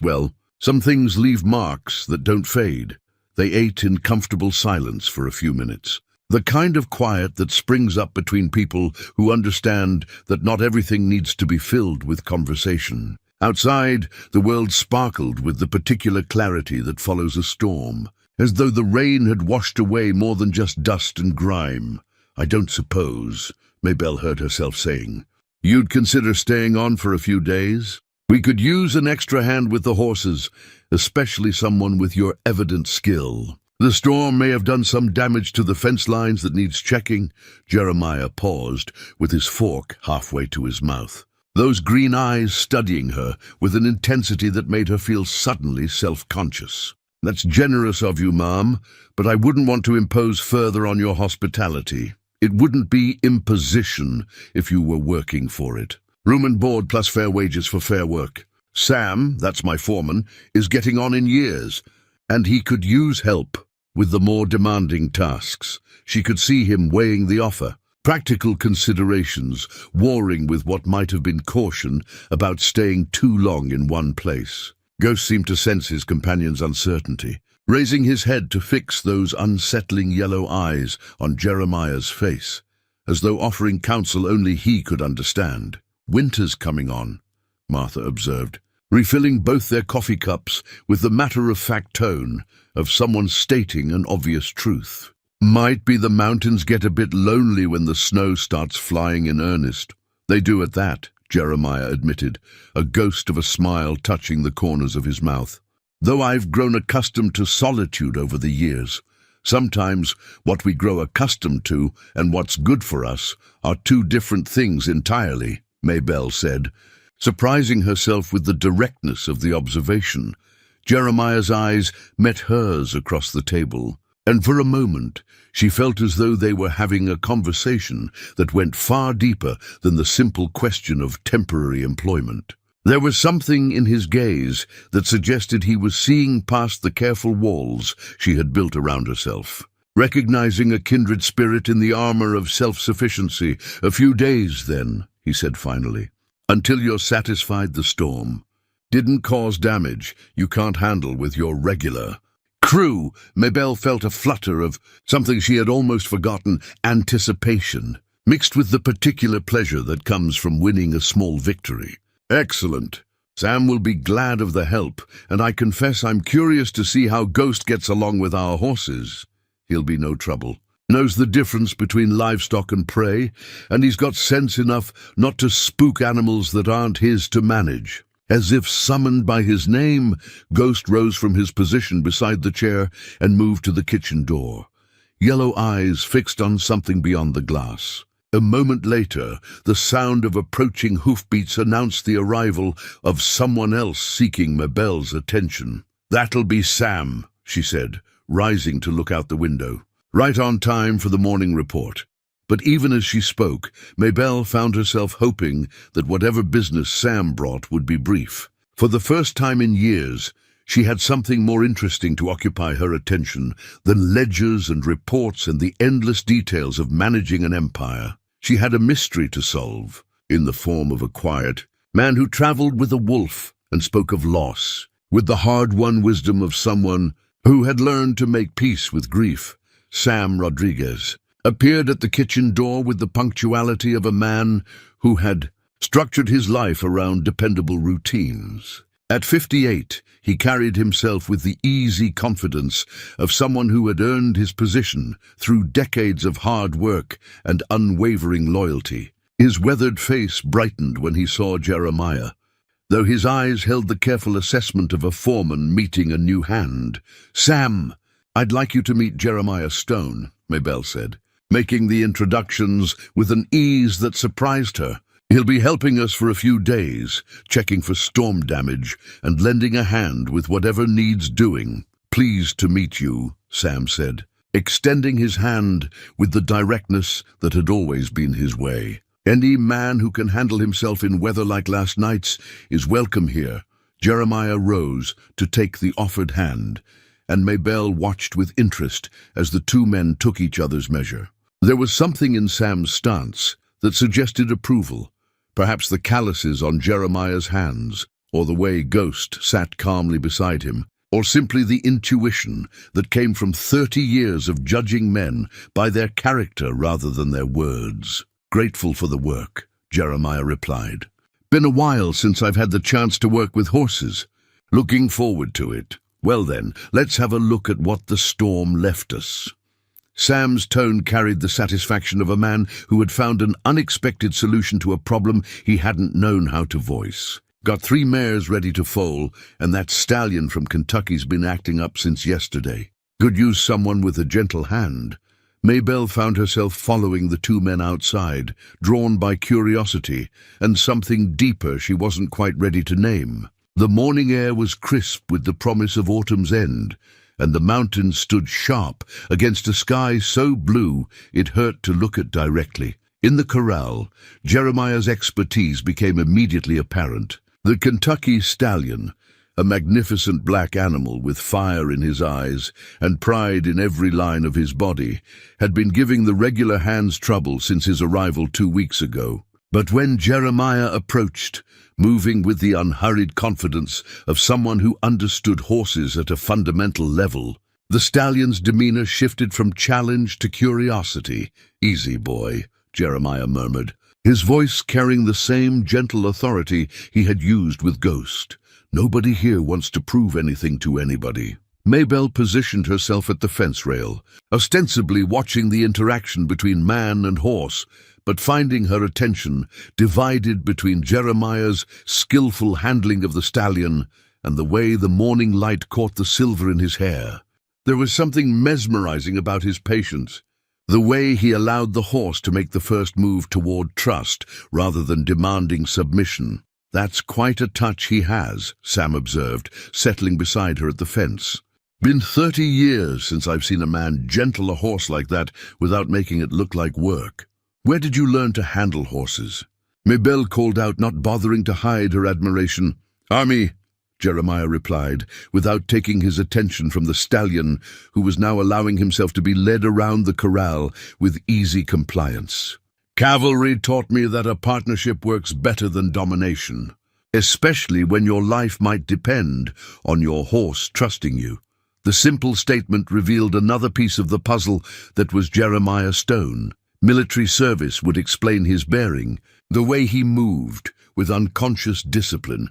leave marks that don't fade." They ate in comfortable silence for a few minutes. The kind of quiet that springs up between people who understand that not everything needs to be filled with conversation. Outside, the world sparkled with the particular clarity that follows a storm, as though the rain had washed away more than just dust and grime. "I don't suppose," Maybelle heard herself saying, "you'd consider staying on for a few days? We could use an extra hand with the horses, especially someone with your evident skill. The storm may have done some damage to the fence lines that needs checking." Jeremiah paused, with his fork halfway to his mouth, those green eyes studying her with an intensity that made her feel suddenly self-conscious. "That's generous of you, ma'am, but I wouldn't want to impose further on your hospitality." It wouldn't be imposition if you were working for it. Room and board plus fair wages for fair work. Sam, that's my foreman, is getting on in years, and he could use help with the more demanding tasks. She could see him weighing the offer. Practical considerations, warring with what might have been caution about staying too long in one place. Ghost seemed to sense his companion's uncertainty, raising his head to fix those unsettling yellow eyes on Jeremiah's face, as though offering counsel only he could understand. "Winter's coming on," Martha observed, refilling both their coffee cups with the matter-of-fact tone of someone stating an obvious truth. "Might be the mountains get a bit lonely when the snow starts flying in earnest." "They do at that," Jeremiah admitted, a ghost of a smile touching the corners of his mouth. "Though I've grown accustomed to solitude over the years. Sometimes what we grow accustomed to and what's good for us are two different things entirely," Maybelle said, surprising herself with the directness of the observation. Jeremiah's eyes met hers across the table, and for a moment she felt as though they were having a conversation that went far deeper than the simple question of temporary employment. There was something in his gaze that suggested he was seeing past the careful walls she had built around herself, recognizing a kindred spirit in the armor of self-sufficiency. "A few days, then," he said finally, "until you're satisfied the storm didn't cause damage you can't handle with your regular crew." Maybelle felt a flutter of something she had almost forgotten, anticipation, mixed with the particular pleasure that comes from winning a small victory. "Excellent. Sam will be glad of the help, and I confess I'm curious to see how Ghost gets along with our horses. He'll be no trouble. Knows the difference between livestock and prey, and he's got sense enough not to spook animals that aren't his to manage." As if summoned by his name, Ghost rose from his position beside the chair and moved to the kitchen door, yellow eyes fixed on something beyond the glass. A moment later, the sound of approaching hoofbeats announced the arrival of someone else seeking Maybelle's attention. "That'll be Sam," she said, rising to look out the window. "Right on time for the morning report." But even as she spoke, Maybelle found herself hoping that whatever business Sam brought would be brief. For the first time in years, she had something more interesting to occupy her attention than ledgers and reports and the endless details of managing an empire. She had a mystery to solve, in the form of a quiet man who traveled with a wolf and spoke of loss, with the hard-won wisdom of someone who had learned to make peace with grief. Sam Rodriguez appeared at the kitchen door with the punctuality of a man who had structured his life around dependable routines. At 58, he carried himself with the easy confidence of someone who had earned his position through decades of hard work and unwavering loyalty. His weathered face brightened when he saw Jeremiah, though his eyes held the careful assessment of a foreman meeting a new hand. "Sam, I'd like you to meet Jeremiah Stone," Maybelle said, making the introductions with an ease that surprised her. "He'll be helping us for a few days, checking for storm damage and lending a hand with whatever needs doing." "Pleased to meet you," Sam said, extending his hand with the directness that had always been his way. "Any man who can handle himself in weather like last night's is welcome here." Jeremiah rose to take the offered hand, and Maybelle watched with interest as the two men took each other's measure. There was something in Sam's stance that suggested approval, perhaps the calluses on Jeremiah's hands, or the way Ghost sat calmly beside him, or simply the intuition that came from 30 years of judging men by their character rather than their words. "Grateful for the work," Jeremiah replied. "Been a while since I've had the chance to work with horses. Looking forward to it. Well then, let's have a look at what the storm left us." Sam's tone carried the satisfaction of a man who had found an unexpected solution to a problem he hadn't known how to voice. "Got 3 mares ready to foal, and that stallion from Kentucky's been acting up since yesterday. Could use someone with a gentle hand." Maybelle found herself following the 2 men outside, drawn by curiosity and something deeper she wasn't quite ready to name. The morning air was crisp with the promise of autumn's end, and the mountains stood sharp against a sky so blue it hurt to look at directly. In the corral, Jeremiah's expertise became immediately apparent. The Kentucky stallion, a magnificent black animal with fire in his eyes and pride in every line of his body, had been giving the regular hands trouble since his arrival 2 weeks ago. But when Jeremiah approached, moving with the unhurried confidence of someone who understood horses at a fundamental level, the stallion's demeanor shifted from challenge to curiosity. "Easy, boy," Jeremiah murmured, his voice carrying the same gentle authority he had used with Ghost. "Nobody here wants to prove anything to anybody." Maybelle positioned herself at the fence rail, ostensibly watching the interaction between man and horse, but finding her attention divided between Jeremiah's skillful handling of the stallion and the way the morning light caught the silver in his hair. There was something mesmerizing about his patience, the way he allowed the horse to make the first move toward trust rather than demanding submission. "That's quite a touch he has," Sam observed, settling beside her at the fence. "Been 30 years since I've seen a man gentle a horse like that without making it look like work. Where did you learn to handle horses?" Maybelle called out, not bothering to hide her admiration. "Army," Jeremiah replied, without taking his attention from the stallion, who was now allowing himself to be led around the corral with easy compliance. "Cavalry taught me that a partnership works better than domination, especially when your life might depend on your horse trusting you." The simple statement revealed another piece of the puzzle that was Jeremiah Stone. Military service would explain his bearing, the way he moved with unconscious discipline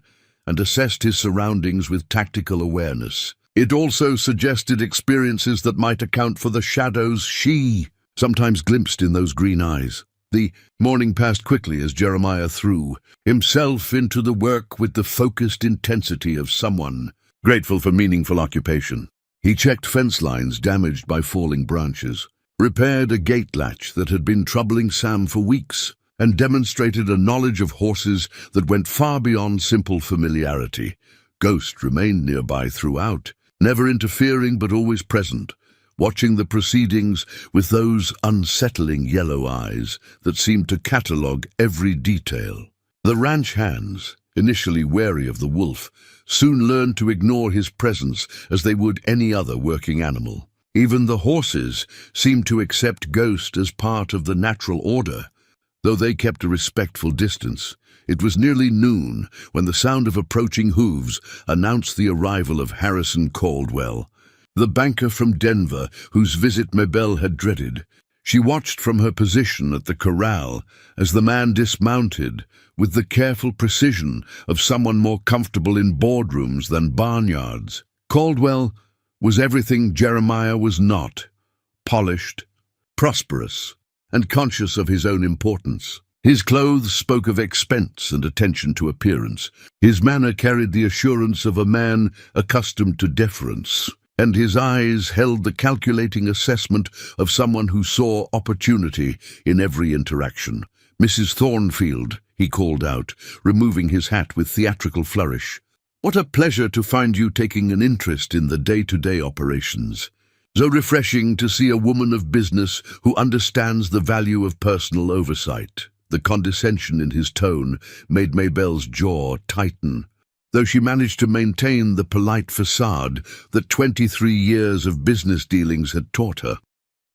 and assessed his surroundings with tactical awareness. It also suggested experiences that might account for the shadows she sometimes glimpsed in those green eyes. The morning passed quickly as Jeremiah threw himself into the work with the focused intensity of someone grateful for meaningful occupation. He checked fence lines damaged by falling branches, repaired a gate latch that had been troubling Sam for weeks, and demonstrated a knowledge of horses that went far beyond simple familiarity. Ghost remained nearby throughout, never interfering but always present, watching the proceedings with those unsettling yellow eyes that seemed to catalogue every detail. The ranch hands, initially wary of the wolf, soon learned to ignore his presence as they would any other working animal. Even the horses seemed to accept Ghost as part of the natural order, though they kept a respectful distance. It was nearly noon when the sound of approaching hooves announced the arrival of Harrison Caldwell, the banker from Denver whose visit Maybelle had dreaded. She watched from her position at the corral as the man dismounted with the careful precision of someone more comfortable in boardrooms than barnyards. Caldwell was everything Jeremiah was not: polished, prosperous, and conscious of his own importance. His clothes spoke of expense and attention to appearance. His manner carried the assurance of a man accustomed to deference, and his eyes held the calculating assessment of someone who saw opportunity in every interaction. "Mrs. Thornfield," he called out, removing his hat with theatrical flourish. "What a pleasure to find you taking an interest in the day-to-day operations. So refreshing to see a woman of business who understands the value of personal oversight." The condescension in his tone made Maybelle's jaw tighten, though she managed to maintain the polite facade that 23 years of business dealings had taught her.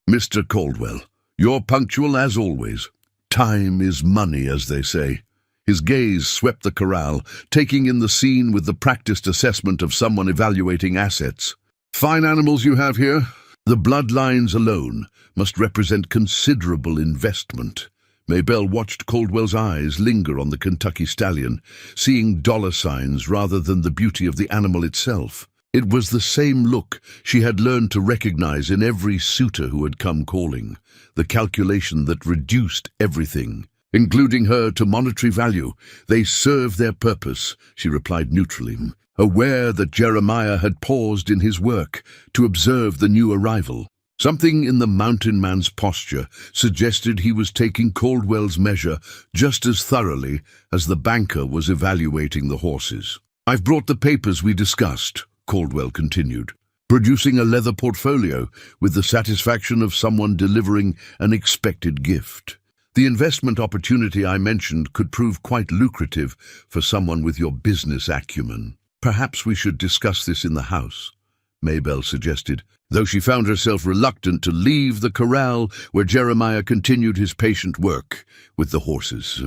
"Mr. Caldwell, you're punctual as always. Time is money, as they say." His gaze swept the corral, taking in the scene with the practiced assessment of someone evaluating assets. "Fine animals you have here. The bloodlines alone must represent considerable investment." Maybelle watched Caldwell's eyes linger on the Kentucky stallion, seeing dollar signs rather than the beauty of the animal itself. It was the same look she had learned to recognize in every suitor who had come calling, the calculation that reduced everything, including her, to monetary value. "They serve their purpose," she replied neutrally, aware that Jeremiah had paused in his work to observe the new arrival. Something in the mountain man's posture suggested he was taking Caldwell's measure just as thoroughly as the banker was evaluating the horses. "I've brought the papers we discussed," Caldwell continued. producing a leather portfolio with the satisfaction of someone delivering an expected gift. The investment opportunity I mentioned could prove quite lucrative for someone with your business acumen. Perhaps we should discuss this in the house, Maybelle suggested, though she found herself reluctant to leave the corral where Jeremiah continued his patient work with the horses.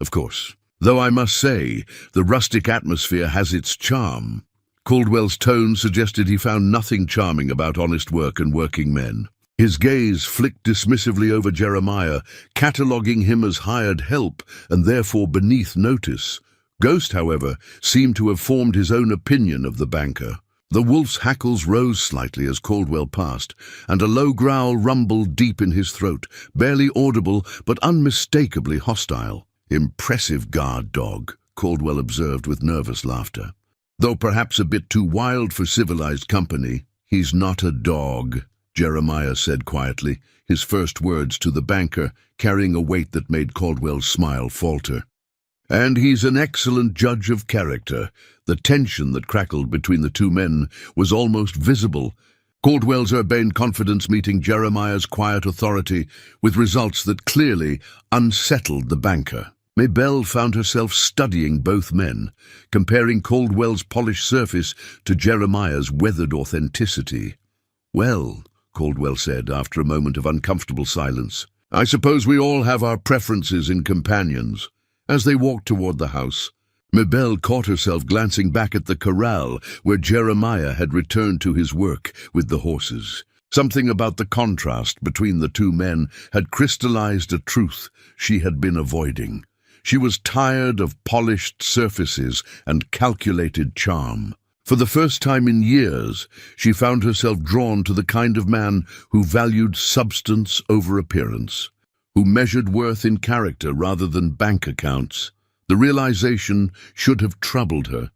Of course. Though I must say, the rustic atmosphere has its charm. Caldwell's tone suggested he found nothing charming about honest work and working men. His gaze flicked dismissively over Jeremiah, cataloguing him as hired help and therefore beneath notice. Ghost, however, seemed to have formed his own opinion of the banker. The wolf's hackles rose slightly as Caldwell passed, and a low growl rumbled deep in his throat, barely audible but unmistakably hostile. "Impressive guard dog," Caldwell observed with nervous laughter. "Though perhaps a bit too wild for civilized company." "He's not a dog," Jeremiah said quietly, his first words to the banker carrying a weight that made Caldwell's smile falter. "And he's an excellent judge of character." The tension that crackled between the two men was almost visible, Caldwell's urbane confidence meeting Jeremiah's quiet authority with results that clearly unsettled the banker. Maybelle found herself studying both men, comparing Caldwell's polished surface to Jeremiah's weathered authenticity. "Well," Caldwell said after a moment of uncomfortable silence, "I suppose we all have our preferences in companions." As they walked toward the house, Maybelle caught herself glancing back at the corral where Jeremiah had returned to his work with the horses. Something about the contrast between the two men had crystallized a truth she had been avoiding. She was tired of polished surfaces and calculated charm. For the first time in years, she found herself drawn to the kind of man who valued substance over appearance, who measured worth in character rather than bank accounts. The realization should have troubled her,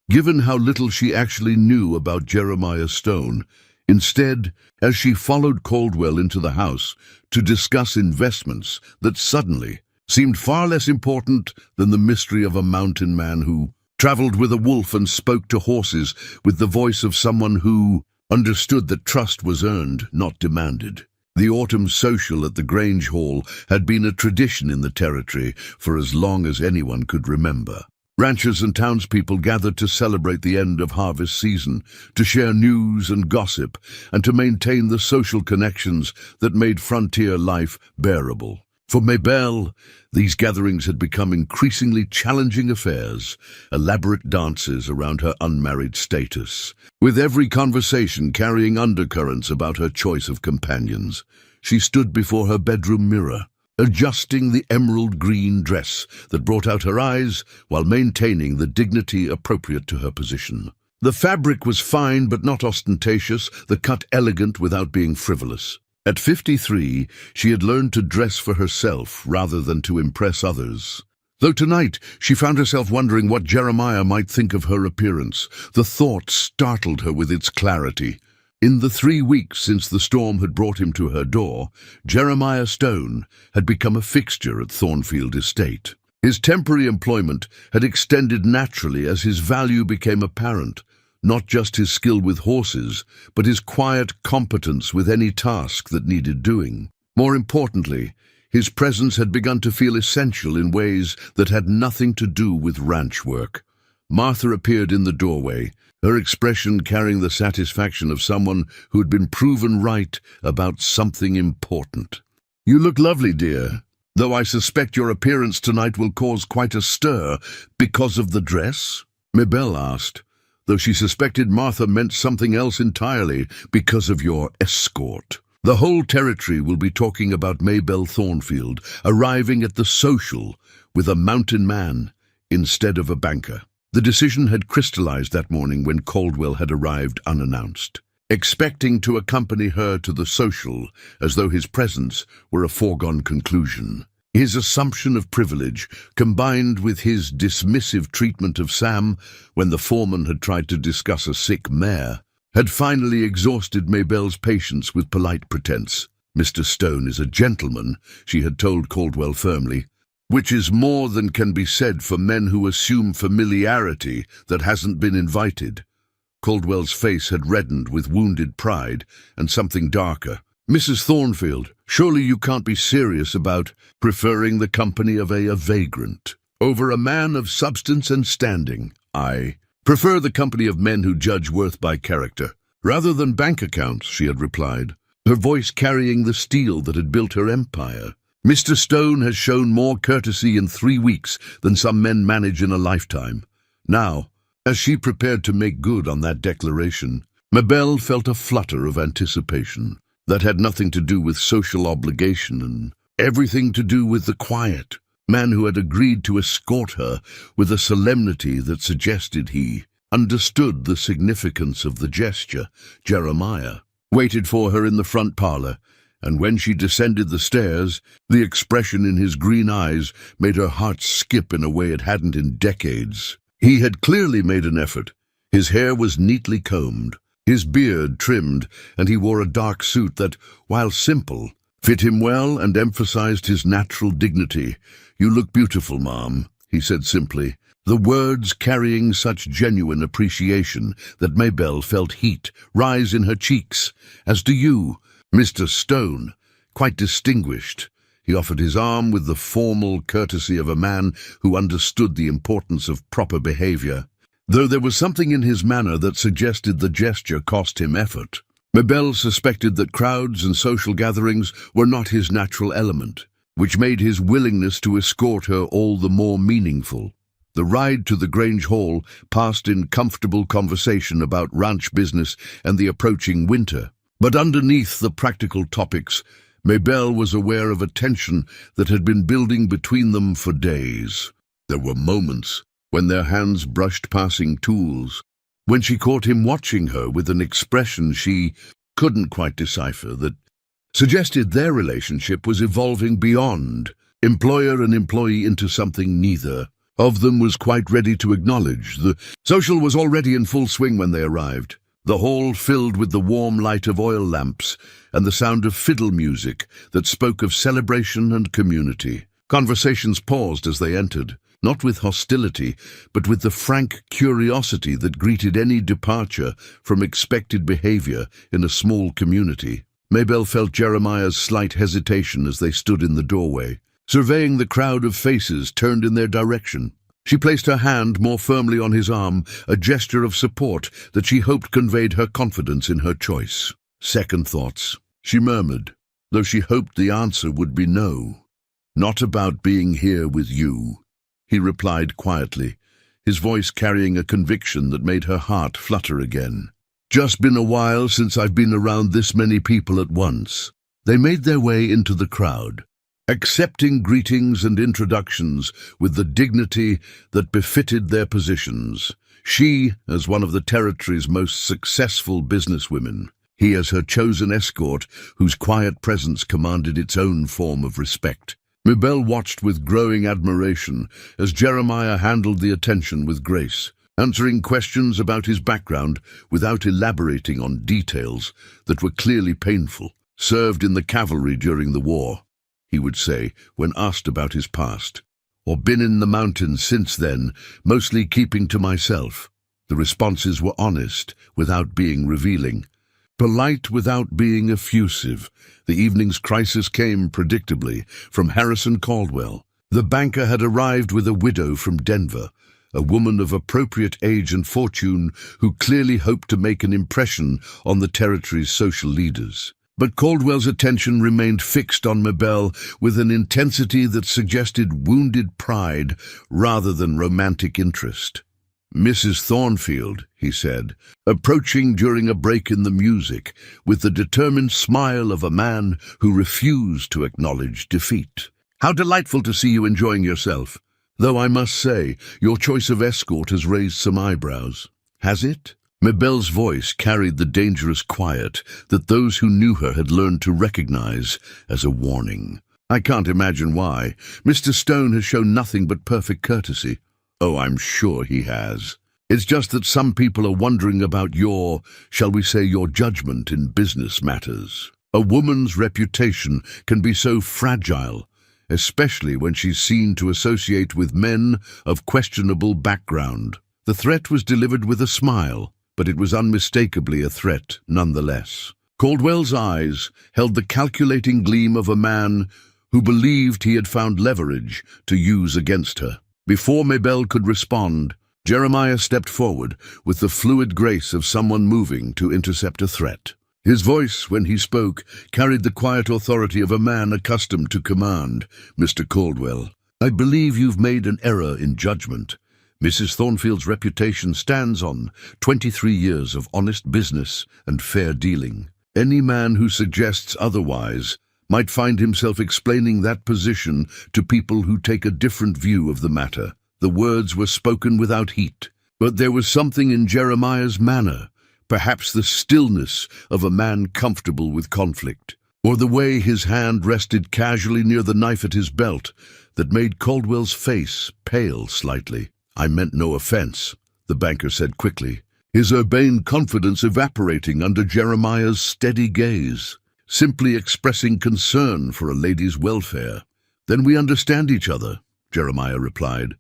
given how little she actually knew about Jeremiah Stone. Instead, as she followed Caldwell into the house to discuss investments that suddenly seemed far less important than the mystery of a mountain man who traveled with a wolf and spoke to horses with the voice of someone who understood that trust was earned, not demanded. The autumn social at the Grange Hall had been a tradition in the territory for as long as anyone could remember. Ranchers and townspeople gathered to celebrate the end of harvest season, to share news and gossip, and to maintain the social connections that made frontier life bearable. For Maybelle, these gatherings had become increasingly challenging affairs, elaborate dances around her unmarried status, with every conversation carrying undercurrents about her choice of companions. She stood before her bedroom mirror, adjusting the emerald green dress that brought out her eyes while maintaining the dignity appropriate to her position. The fabric was fine but not ostentatious, the cut elegant without being frivolous. At 53, she had learned to dress for herself rather than to impress others. Though tonight she found herself wondering what Jeremiah might think of her appearance, the thought startled her with its clarity. In the 3 weeks since the storm had brought him to her door, Jeremiah Stone had become a fixture at Thornfield Estate. His temporary employment had extended naturally as his value became apparent. Not just his skill with horses, but his quiet competence with any task that needed doing. More importantly, his presence had begun to feel essential in ways that had nothing to do with ranch work. Martha appeared in the doorway, her expression carrying the satisfaction of someone who had been proven right about something important. "You look lovely, dear, though I suspect your appearance tonight will cause quite a stir because of the dress?" Maybelle asked, though she suspected Martha meant something else entirely, "because of your escort." The whole territory will be talking about Maybelle Thornfield arriving at the social with a mountain man instead of a banker. The decision had crystallized that morning when Caldwell had arrived unannounced, expecting to accompany her to the social as though his presence were a foregone conclusion. His assumption of privilege, combined with his dismissive treatment of Sam when the foreman had tried to discuss a sick mare, had finally exhausted Maybelle's patience with polite pretense. "Mr. Stone is a gentleman," she had told Caldwell firmly, "which is more than can be said for men who assume familiarity that hasn't been invited." Caldwell's face had reddened with wounded pride and something darker. "Mrs. Thornfield, surely you can't be serious about preferring the company of a vagrant over a man of substance and standing?" "I prefer the company of men who judge worth by character, rather than bank accounts," she had replied, her voice carrying the steel that had built her empire. "Mr. Stone has shown more courtesy in 3 weeks than some men manage in a lifetime." Now, as she prepared to make good on that declaration, Mabel felt a flutter of anticipation that had nothing to do with social obligation and everything to do with the quiet man who had agreed to escort her with a solemnity that suggested he understood the significance of the gesture. Jeremiah waited for her in the front parlor, and when she descended the stairs, the expression in his green eyes made her heart skip in a way it hadn't in decades. He had clearly made an effort. His hair was neatly combed, his beard trimmed, and he wore a dark suit that, while simple, fit him well and emphasized his natural dignity. "You look beautiful, Mom," he said simply, the words carrying such genuine appreciation that Mabel felt heat rise in her cheeks. "As do you, Mr. Stone, quite distinguished." He offered his arm with the formal courtesy of a man who understood the importance of proper behavior, though there was something in his manner that suggested the gesture cost him effort. Mabel suspected that crowds and social gatherings were not his natural element, which made his willingness to escort her all the more meaningful. The ride to the Grange Hall passed in comfortable conversation about ranch business and the approaching winter. But underneath the practical topics, Mabel was aware of a tension that had been building between them for days. There were moments when their hands brushed passing tools, when she caught him watching her with an expression she couldn't quite decipher that suggested their relationship was evolving beyond employer and employee into something neither of them was quite ready to acknowledge. The social was already in full swing when they arrived, the hall filled with the warm light of oil lamps and the sound of fiddle music that spoke of celebration and community. Conversations paused as they entered, not with hostility, but with the frank curiosity that greeted any departure from expected behavior in a small community. Mabel felt Jeremiah's slight hesitation as they stood in the doorway, surveying the crowd of faces turned in their direction. She placed her hand more firmly on his arm, a gesture of support that she hoped conveyed her confidence in her choice. "Second thoughts," she murmured, though she hoped the answer would be no. "Not about being here with you," he replied quietly, his voice carrying a conviction that made her heart flutter again. "Just been a while since I've been around this many people at once." They made their way into the crowd, accepting greetings and introductions with the dignity that befitted their positions. She as one of the territory's most successful businesswomen, he as her chosen escort whose quiet presence commanded its own form of respect. Mabel watched with growing admiration as Jeremiah handled the attention with grace, answering questions about his background without elaborating on details that were clearly painful. "Served in the cavalry during the war," he would say when asked about his past, "or been in the mountains since then, mostly keeping to myself." The responses were honest without being revealing, polite without being effusive. The evening's crisis came, predictably, from Harrison Caldwell. The banker had arrived with a widow from Denver, a woman of appropriate age and fortune who clearly hoped to make an impression on the territory's social leaders. But Caldwell's attention remained fixed on Mabel with an intensity that suggested wounded pride rather than romantic interest. "Mrs. Thornfield," he said, approaching during a break in the music with the determined smile of a man who refused to acknowledge defeat. "How delightful to see you enjoying yourself, though I must say your choice of escort has raised some eyebrows." "Has it?" Mabel's voice carried the dangerous quiet that those who knew her had learned to recognize as a warning. "I can't imagine why. Mr. Stone has shown nothing but perfect courtesy." "Oh, I'm sure he has. It's just that some people are wondering about your, shall we say, your judgment in business matters. A woman's reputation can be so fragile, especially when she's seen to associate with men of questionable background." The threat was delivered with a smile, but it was unmistakably a threat nonetheless. Caldwell's eyes held the calculating gleam of a man who believed he had found leverage to use against her. Before Maybelle could respond, Jeremiah stepped forward with the fluid grace of someone moving to intercept a threat. His voice, when he spoke, carried the quiet authority of a man accustomed to command. "Mr. Caldwell, I believe you've made an error in judgment. Mrs. Thornfield's reputation stands on 23 years of honest business and fair dealing. Any man who suggests otherwise might find himself explaining that position to people who take a different view of the matter." The words were spoken without heat, but there was something in Jeremiah's manner, perhaps the stillness of a man comfortable with conflict, or the way his hand rested casually near the knife at his belt, that made Caldwell's face pale slightly. "I meant no offense," the banker said quickly, his urbane confidence evaporating under Jeremiah's steady gaze. "Simply expressing concern for a lady's welfare." "Then we understand each other," Jeremiah replied,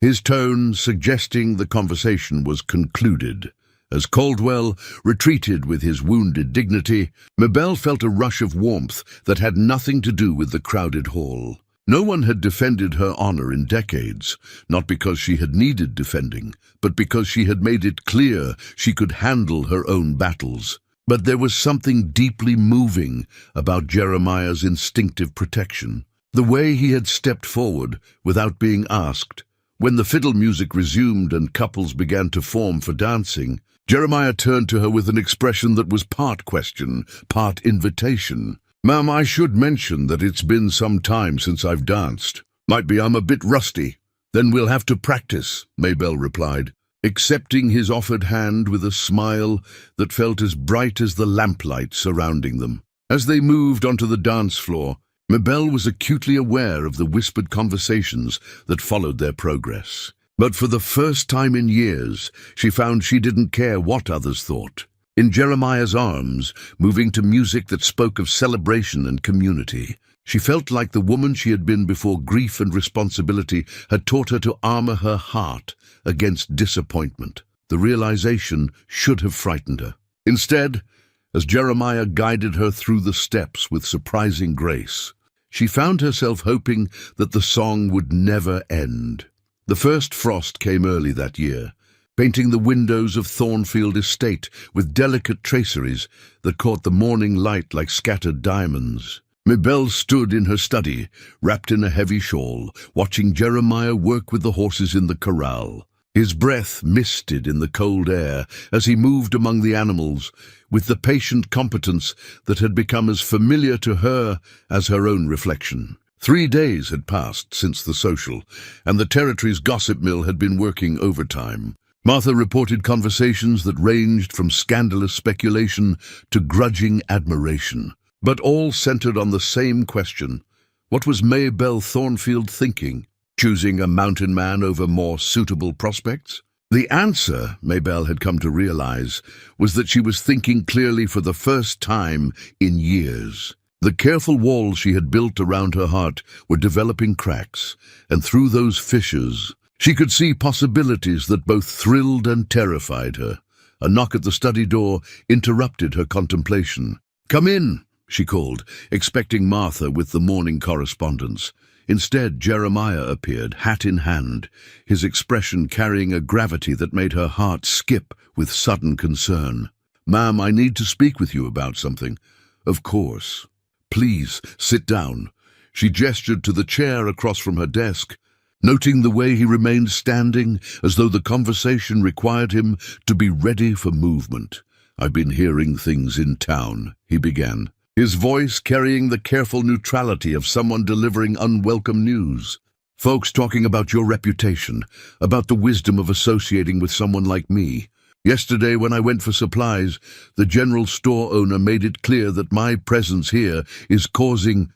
his tone suggesting the conversation was concluded. As Caldwell retreated with his wounded dignity, Maybelle felt a rush of warmth that had nothing to do with the crowded hall. No one had defended her honor in decades, not because she had needed defending, but because she had made it clear she could handle her own battles. But there was something deeply moving about Jeremiah's instinctive protection. The way he had stepped forward without being asked. When the fiddle music resumed and couples began to form for dancing, Jeremiah turned to her with an expression that was part question, part invitation. "Ma'am, I should mention that it's been some time since I've danced. Might be I'm a bit rusty." "Then we'll have to practice," Maybelle replied, accepting his offered hand with a smile that felt as bright as the lamplight surrounding them. As they moved onto the dance floor, Maybelle was acutely aware of the whispered conversations that followed their progress. But for the first time in years, she found she didn't care what others thought. In Jeremiah's arms, moving to music that spoke of celebration and community, she felt like the woman she had been before grief and responsibility had taught her to armor her heart against disappointment. The realization should have frightened her. Instead, as Jeremiah guided her through the steps with surprising grace, she found herself hoping that the song would never end. The first frost came early that year, painting the windows of Thornfield Estate with delicate traceries that caught the morning light like scattered diamonds. Maybelle stood in her study, wrapped in a heavy shawl, watching Jeremiah work with the horses in the corral. His breath misted in the cold air as he moved among the animals, with the patient competence that had become as familiar to her as her own reflection. 3 days had passed since the social, and the territory's gossip mill had been working overtime. Martha reported conversations that ranged from scandalous speculation to grudging admiration, but all centered on the same question: what was Maybelle Thornfield thinking? Choosing a mountain man over more suitable prospects? The answer, Maybelle had come to realize, was that she was thinking clearly for the first time in years. The careful walls she had built around her heart were developing cracks, and through those fissures, she could see possibilities that both thrilled and terrified her. A knock at the study door interrupted her contemplation. "Come in," she called, expecting Martha with the morning correspondence. Instead, Jeremiah appeared, hat in hand, his expression carrying a gravity that made her heart skip with sudden concern. "Ma'am, I need to speak with you about something." "Of course. Please, sit down." She gestured to the chair across from her desk, noting the way he remained standing, as though the conversation required him to be ready for movement. "I've been hearing things in town," he began, his voice carrying the careful neutrality of someone delivering unwelcome news. "Folks talking about your reputation, about the wisdom of associating with someone like me. Yesterday, when I went for supplies, the general store owner made it clear that my presence here is causing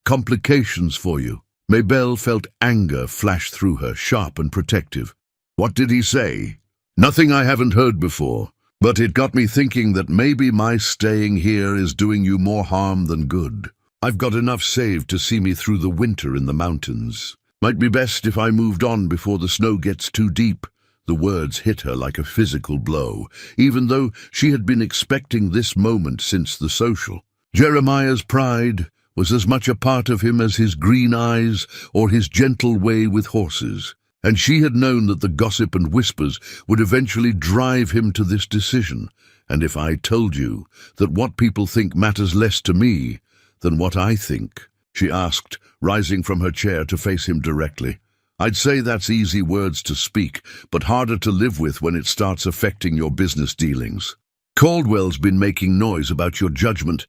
complications for you." Maybelle felt anger flash through her, sharp and protective. "What did he say?" "Nothing I haven't heard before. But it got me thinking that maybe my staying here is doing you more harm than good. I've got enough saved to see me through the winter in the mountains. Might be best if I moved on before the snow gets too deep." The words hit her like a physical blow, even though she had been expecting this moment since the social. Jeremiah's pride was as much a part of him as his green eyes or his gentle way with horses, and she had known that the gossip and whispers would eventually drive him to this decision. And if I told you that what people think matters less to me than what I think, she asked, rising from her chair to face him directly. I'd say that's easy words to speak, but harder to live with when it starts affecting your business dealings. Caldwell's been making noise about your judgment,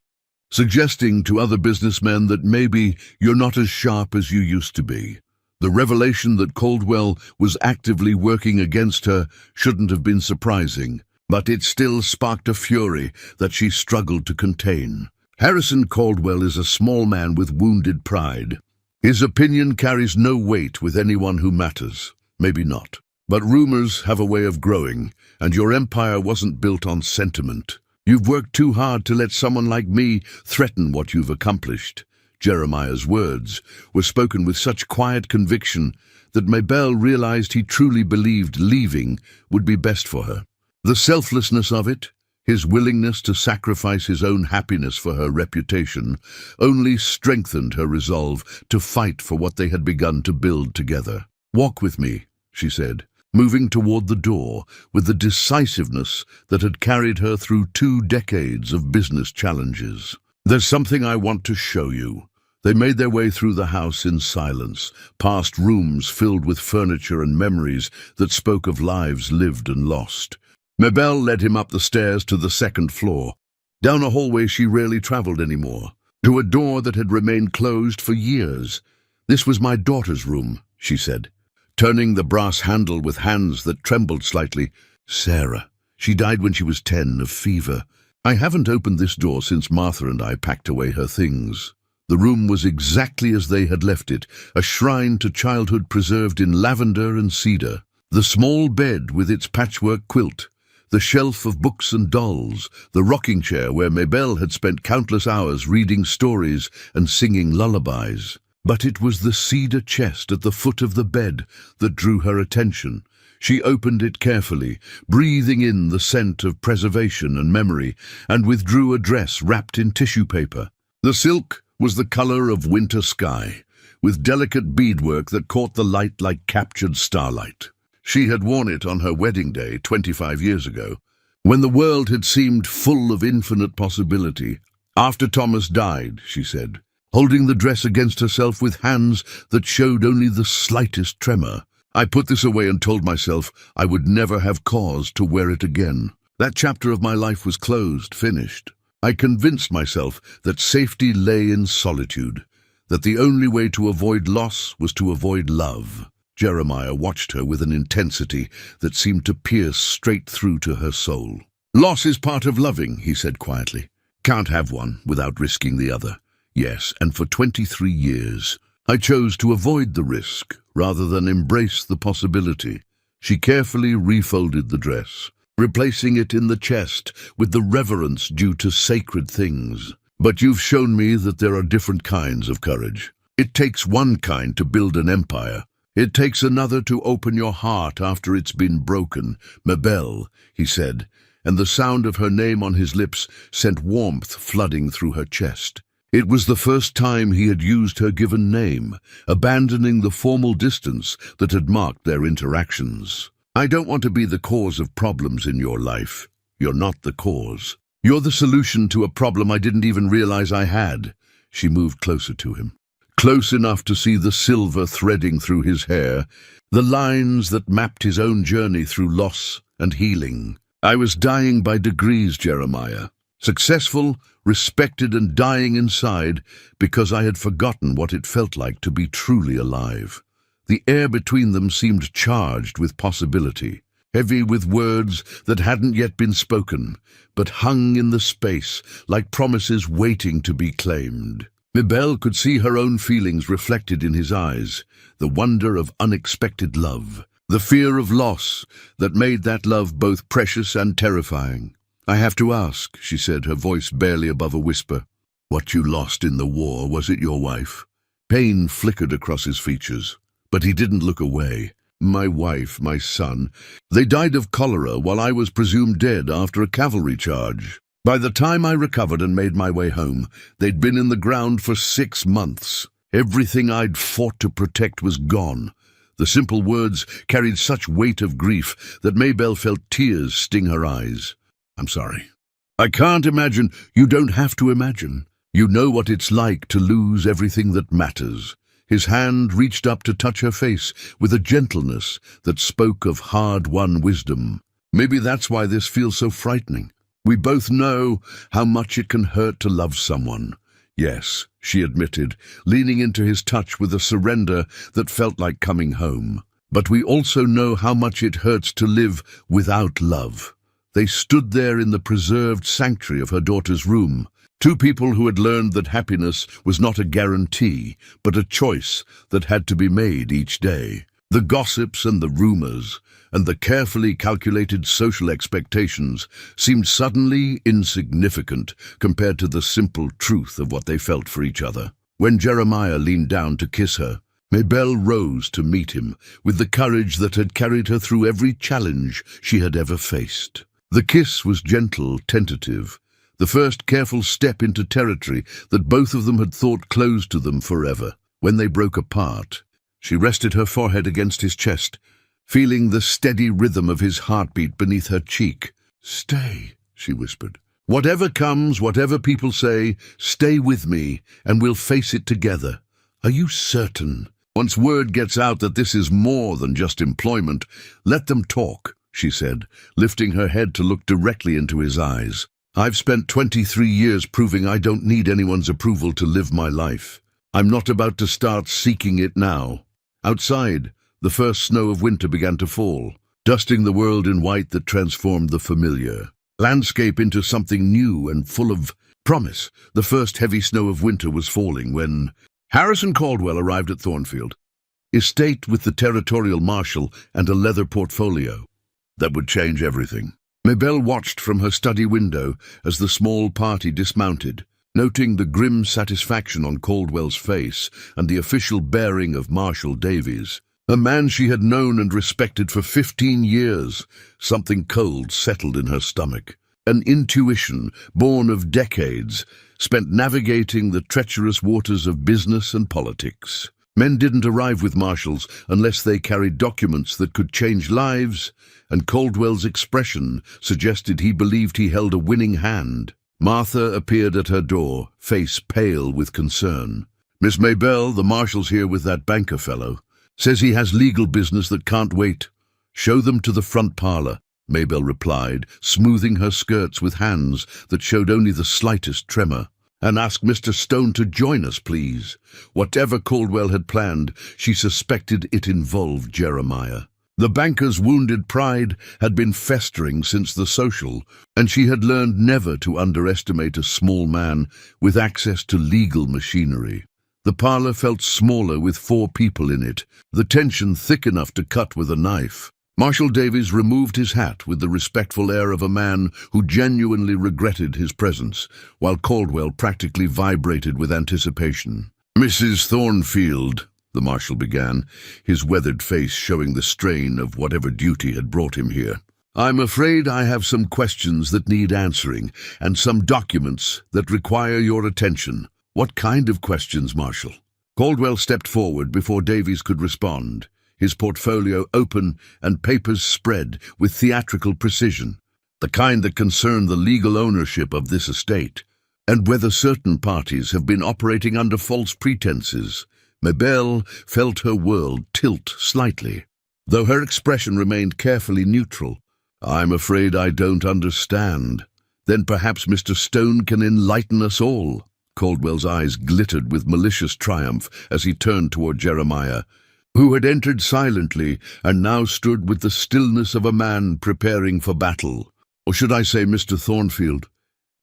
suggesting to other businessmen that maybe you're not as sharp as you used to be. The revelation that Caldwell was actively working against her shouldn't have been surprising, but it still sparked a fury that she struggled to contain. Harrison Caldwell is a small man with wounded pride. His opinion carries no weight with anyone who matters. Maybe not. But rumors have a way of growing, and your empire wasn't built on sentiment. You've worked too hard to let someone like me threaten what you've accomplished. Jeremiah's words were spoken with such quiet conviction that Mabel realized he truly believed leaving would be best for her. The selflessness of it, his willingness to sacrifice his own happiness for her reputation, only strengthened her resolve to fight for what they had begun to build together. "Walk with me," she said, moving toward the door with the decisiveness that had carried her through 2 decades of business challenges. "There's something I want to show you." They made their way through the house in silence, past rooms filled with furniture and memories that spoke of lives lived and lost. Mabel led him up the stairs to the 2nd floor, down a hallway she rarely traveled anymore, to a door that had remained closed for years. "This was my daughter's room," she said, turning the brass handle with hands that trembled slightly. "Sarah. She died when she was 10 of fever. I haven't opened this door since Martha and I packed away her things." The room was exactly as they had left it, a shrine to childhood preserved in lavender and cedar. The small bed with its patchwork quilt, the shelf of books and dolls, the rocking chair where Mabel had spent countless hours reading stories and singing lullabies. But it was the cedar chest at the foot of the bed that drew her attention. She opened it carefully, breathing in the scent of preservation and memory, and withdrew a dress wrapped in tissue paper. The silk was the color of winter sky, with delicate beadwork that caught the light like captured starlight. She had worn it on her wedding day 25 years ago, when the world had seemed full of infinite possibility. "After Thomas died," she said, holding the dress against herself with hands that showed only the slightest tremor, "I put this away and told myself I would never have cause to wear it again. That chapter of my life was closed, finished. I convinced myself that safety lay in solitude, that the only way to avoid loss was to avoid love." Jeremiah watched her with an intensity that seemed to pierce straight through to her soul. "Loss is part of loving," he said quietly. "Can't have one without risking the other. Yes, and for 23 years, I chose to avoid the risk rather than embrace the possibility." She carefully refolded the dress, replacing it in the chest with the reverence due to sacred things. "But you've shown me that there are different kinds of courage. It takes one kind to build an empire. It takes another to open your heart after it's been broken." "Mabel," he said, and the sound of her name on his lips sent warmth flooding through her chest. It was the first time he had used her given name, abandoning the formal distance that had marked their interactions. "I don't want to be the cause of problems in your life. You're not the cause. You're the solution to a problem I didn't even realize I had." She moved closer to him, close enough to see the silver threading through his hair, the lines that mapped his own journey through loss and healing. "I was dying by degrees, Jeremiah. Successful, respected, and dying inside because I had forgotten what it felt like to be truly alive." The air between them seemed charged with possibility, heavy with words that hadn't yet been spoken, but hung in the space like promises waiting to be claimed. Mabel could see her own feelings reflected in his eyes, the wonder of unexpected love, the fear of loss that made that love both precious and terrifying. "I have to ask," she said, her voice barely above a whisper, "what you lost in the war, was it your wife?" Pain flickered across his features, but he didn't look away. My wife, my son. They died of cholera while I was presumed dead after a cavalry charge. By the time I recovered and made my way home, they'd been in the ground for 6 months. Everything I'd fought to protect was gone. The simple words carried such weight of grief that Maybelle felt tears sting her eyes. I'm sorry. I can't imagine. You don't have to imagine. You know what it's like to lose everything that matters. His hand reached up to touch her face with a gentleness that spoke of hard-won wisdom. Maybe that's why this feels so frightening. We both know how much it can hurt to love someone. Yes, she admitted, leaning into his touch with a surrender that felt like coming home. But we also know how much it hurts to live without love. They stood there in the preserved sanctuary of her daughter's room, two people who had learned that happiness was not a guarantee, but a choice that had to be made each day. The gossips and the rumors, and the carefully calculated social expectations seemed suddenly insignificant compared to the simple truth of what they felt for each other. When Jeremiah leaned down to kiss her, Maybelle rose to meet him with the courage that had carried her through every challenge she had ever faced. The kiss was gentle, tentative, the first careful step into territory that both of them had thought closed to them forever. When they broke apart, she rested her forehead against his chest, feeling the steady rhythm of his heartbeat beneath her cheek. "Stay," she whispered. "Whatever comes, whatever people say, stay with me, and we'll face it together. Are you certain? Once word gets out that this is more than just employment, let them talk," she said, lifting her head to look directly into his eyes. "I've spent 23 years proving I don't need anyone's approval to live my life. I'm not about to start seeking it now." Outside, the first snow of winter began to fall, dusting the world in white that transformed the familiar landscape into something new and full of promise. The first heavy snow of winter was falling when Harrison Caldwell arrived at Thornfield, estate with the territorial marshal and a leather portfolio. That would change everything. Maybelle watched from her study window as the small party dismounted, noting the grim satisfaction on Caldwell's face and the official bearing of Marshal Davies. A man she had known and respected for 15 years, something cold settled in her stomach. An intuition born of decades, spent navigating the treacherous waters of business and politics. Men didn't arrive with marshals unless they carried documents that could change lives, and Caldwell's expression suggested he believed he held a winning hand. Martha appeared at her door, face pale with concern. "Miss Maybelle, the marshal's here with that banker fellow. Says he has legal business that can't wait." "Show them to the front parlor," Maybelle replied, smoothing her skirts with hands that showed only the slightest tremor. "And ask Mr. Stone to join us, please." Whatever Caldwell had planned, she suspected it involved Jeremiah. The banker's wounded pride had been festering since the social, and she had learned never to underestimate a small man with access to legal machinery. The parlor felt smaller with 4 people in it, the tension thick enough to cut with a knife. Marshal Davies removed his hat with the respectful air of a man who genuinely regretted his presence, while Caldwell practically vibrated with anticipation. "Mrs. Thornfield," the marshal began, his weathered face showing the strain of whatever duty had brought him here. "I'm afraid I have some questions that need answering, and some documents that require your attention." "What kind of questions, Marshal?" Caldwell stepped forward before Davies could respond, his portfolio open and papers spread with theatrical precision. "The kind that concern the legal ownership of this estate, and whether certain parties have been operating under false pretenses." Maybelle felt her world tilt slightly, though her expression remained carefully neutral. "I'm afraid I don't understand." "Then perhaps Mr. Stone can enlighten us all." Caldwell's eyes glittered with malicious triumph as he turned toward Jeremiah, who had entered silently and now stood with the stillness of a man preparing for battle. "Or should I say Mr. Thornfield?"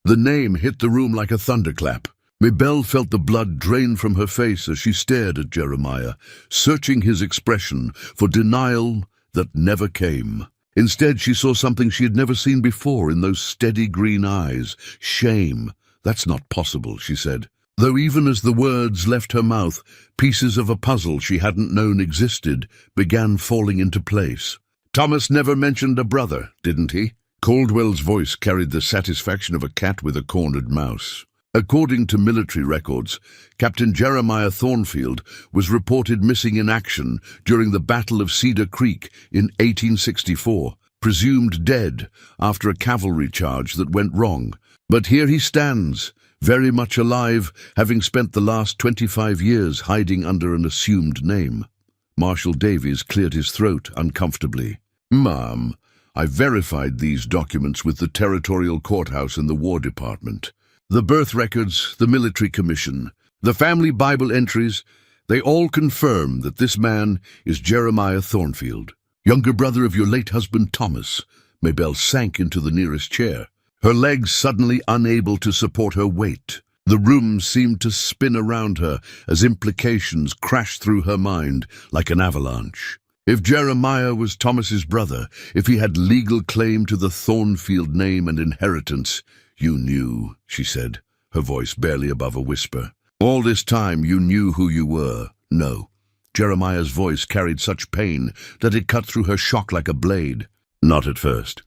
The name hit the room like a thunderclap. Maybelle felt the blood drain from her face as she stared at Jeremiah, searching his expression for denial that never came. Instead, she saw something she had never seen before in those steady green eyes. Shame. "That's not possible," she said. though even as the words left her mouth, pieces of a puzzle she hadn't known existed began falling into place. "Thomas never mentioned a brother, didn't he?" Caldwell's voice carried the satisfaction of a cat with a cornered mouse. According to military records, Captain Jeremiah Thornfield was reported missing in action during the Battle of Cedar Creek in 1864, presumed dead after a cavalry charge that went wrong. But here he stands, very much alive, having spent the last 25 years hiding under an assumed name. Marshal Davies cleared his throat uncomfortably. "Ma'am, I verified these documents with the Territorial Courthouse and the War Department. The birth records, the military commission, the family Bible entries, they all confirm that this man is Jeremiah Thornfield, younger brother of your late husband Thomas." Maybelle sank into the nearest chair, her legs suddenly unable to support her weight. The room seemed to spin around her as implications crashed through her mind like an avalanche. If Jeremiah was Thomas's brother, if he had legal claim to the Thornfield name and inheritance, "You knew," she said, her voice barely above a whisper. "All this time you knew who you were." "No." Jeremiah's voice carried such pain that it cut through her shock like a blade. "Not at first.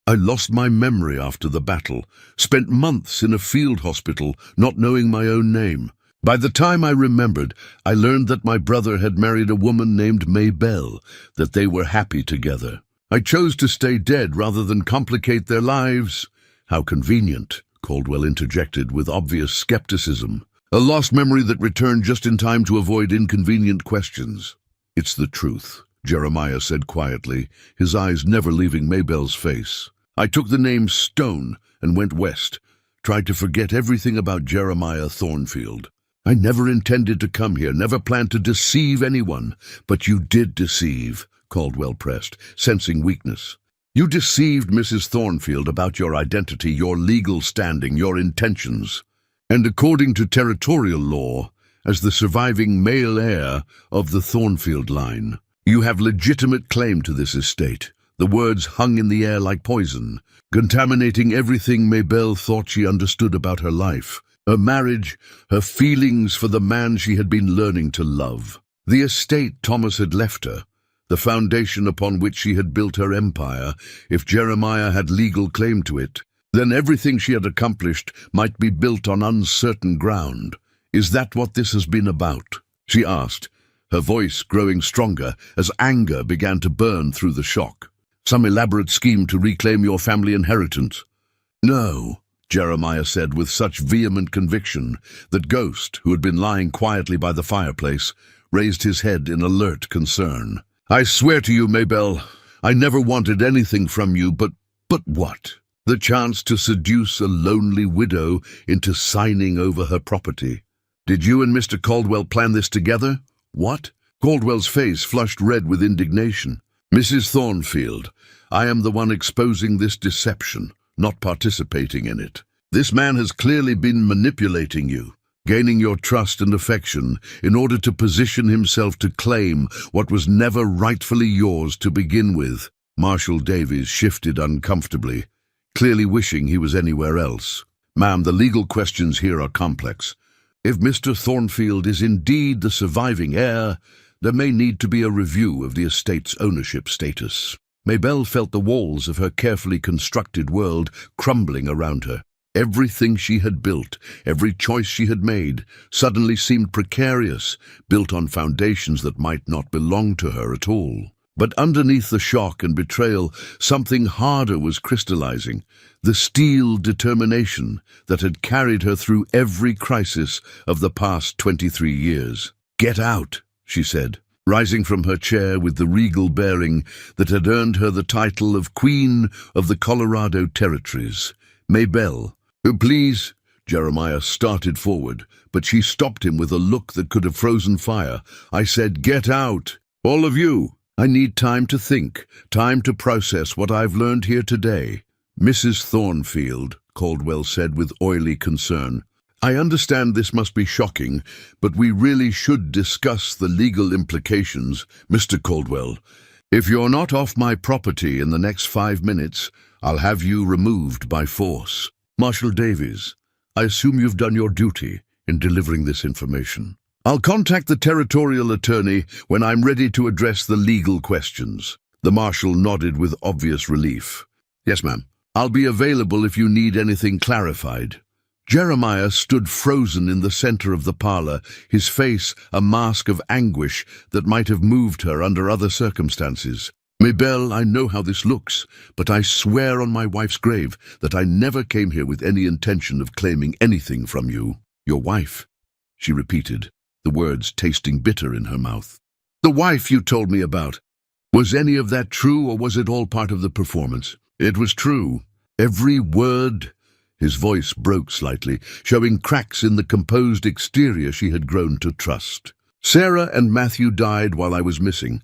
I lost my memory after the battle, spent months in a field hospital not knowing my own name. By the time I remembered, I learned that my brother had married a woman named Maybelle, that they were happy together. I chose to stay dead rather than complicate their lives." "How convenient," Caldwell interjected with obvious skepticism. "A lost memory that returned just in time to avoid inconvenient questions." "It's the truth," Jeremiah said quietly, his eyes never leaving Maybelle's face. "I took the name Stone and went west, tried to forget everything about Jeremiah Thornfield. I never intended to come here, never planned to deceive anyone." "But you did deceive," Caldwell pressed, sensing weakness. "You deceived Mrs. Thornfield about your identity, your legal standing, your intentions. And according to territorial law, as the surviving male heir of the Thornfield line, you have legitimate claim to this estate." The words hung in the air like poison, contaminating everything Maybelle thought she understood about her life, her marriage, her feelings for the man she had been learning to love. The estate Thomas had left her, the foundation upon which she had built her empire, if Jeremiah had legal claim to it, then everything she had accomplished might be built on uncertain ground. "Is that what this has been about?" she asked, her voice growing stronger as anger began to burn through the shock. "Some elaborate scheme to reclaim your family inheritance?" "No," Jeremiah said with such vehement conviction that Ghost, who had been lying quietly by the fireplace, raised his head in alert concern. "I swear to you, Maybelle, I never wanted anything from you but what? The chance to seduce a lonely widow into signing over her property. Did you and Mr. Caldwell plan this together?" "What?" Caldwell's face flushed red with indignation. "Mrs. Thornfield, I am the one exposing this deception, not participating in it. This man has clearly been manipulating you, gaining your trust and affection in order to position himself to claim what was never rightfully yours to begin with." Marshal Davies shifted uncomfortably, clearly wishing he was anywhere else. "Ma'am, the legal questions here are complex. If Mr. Thornfield is indeed the surviving heir, there may need to be a review of the estate's ownership status." Maybelle felt the walls of her carefully constructed world crumbling around her. Everything she had built, every choice she had made, suddenly seemed precarious, built on foundations that might not belong to her at all. But underneath the shock and betrayal, something harder was crystallizing, the steel determination that had carried her through every crisis of the past 23 years. "Get out," she said, rising from her chair with the regal bearing that had earned her the title of Queen of the Colorado Territories. "Maybelle, please." Jeremiah started forward, but she stopped him with a look that could have frozen fire. "I said, get out. All of you. I need time to think, time to process what I've learned here today." "Mrs. Thornfield," Caldwell said with oily concern, "I understand this must be shocking, but we really should discuss the legal implications. Mr. Caldwell, if you're not off my property in the next 5 minutes, I'll have you removed by force." "Marshal Davies, I assume you've done your duty," in delivering this information. I'll contact the territorial attorney when I'm ready to address the legal questions. The marshal nodded with obvious relief. Yes, ma'am. I'll be available if you need anything clarified. Jeremiah stood frozen in the center of the parlor, his face a mask of anguish that might have moved her under other circumstances. Maybelle, I know how this looks, but I swear on my wife's grave that I never came here with any intention of claiming anything from you. Your wife, she repeated, the words tasting bitter in her mouth. The wife you told me about. Was any of that true, or was it all part of the performance? It was true. Every word. His voice broke slightly, showing cracks in the composed exterior she had grown to trust. Sarah and Matthew died while I was missing.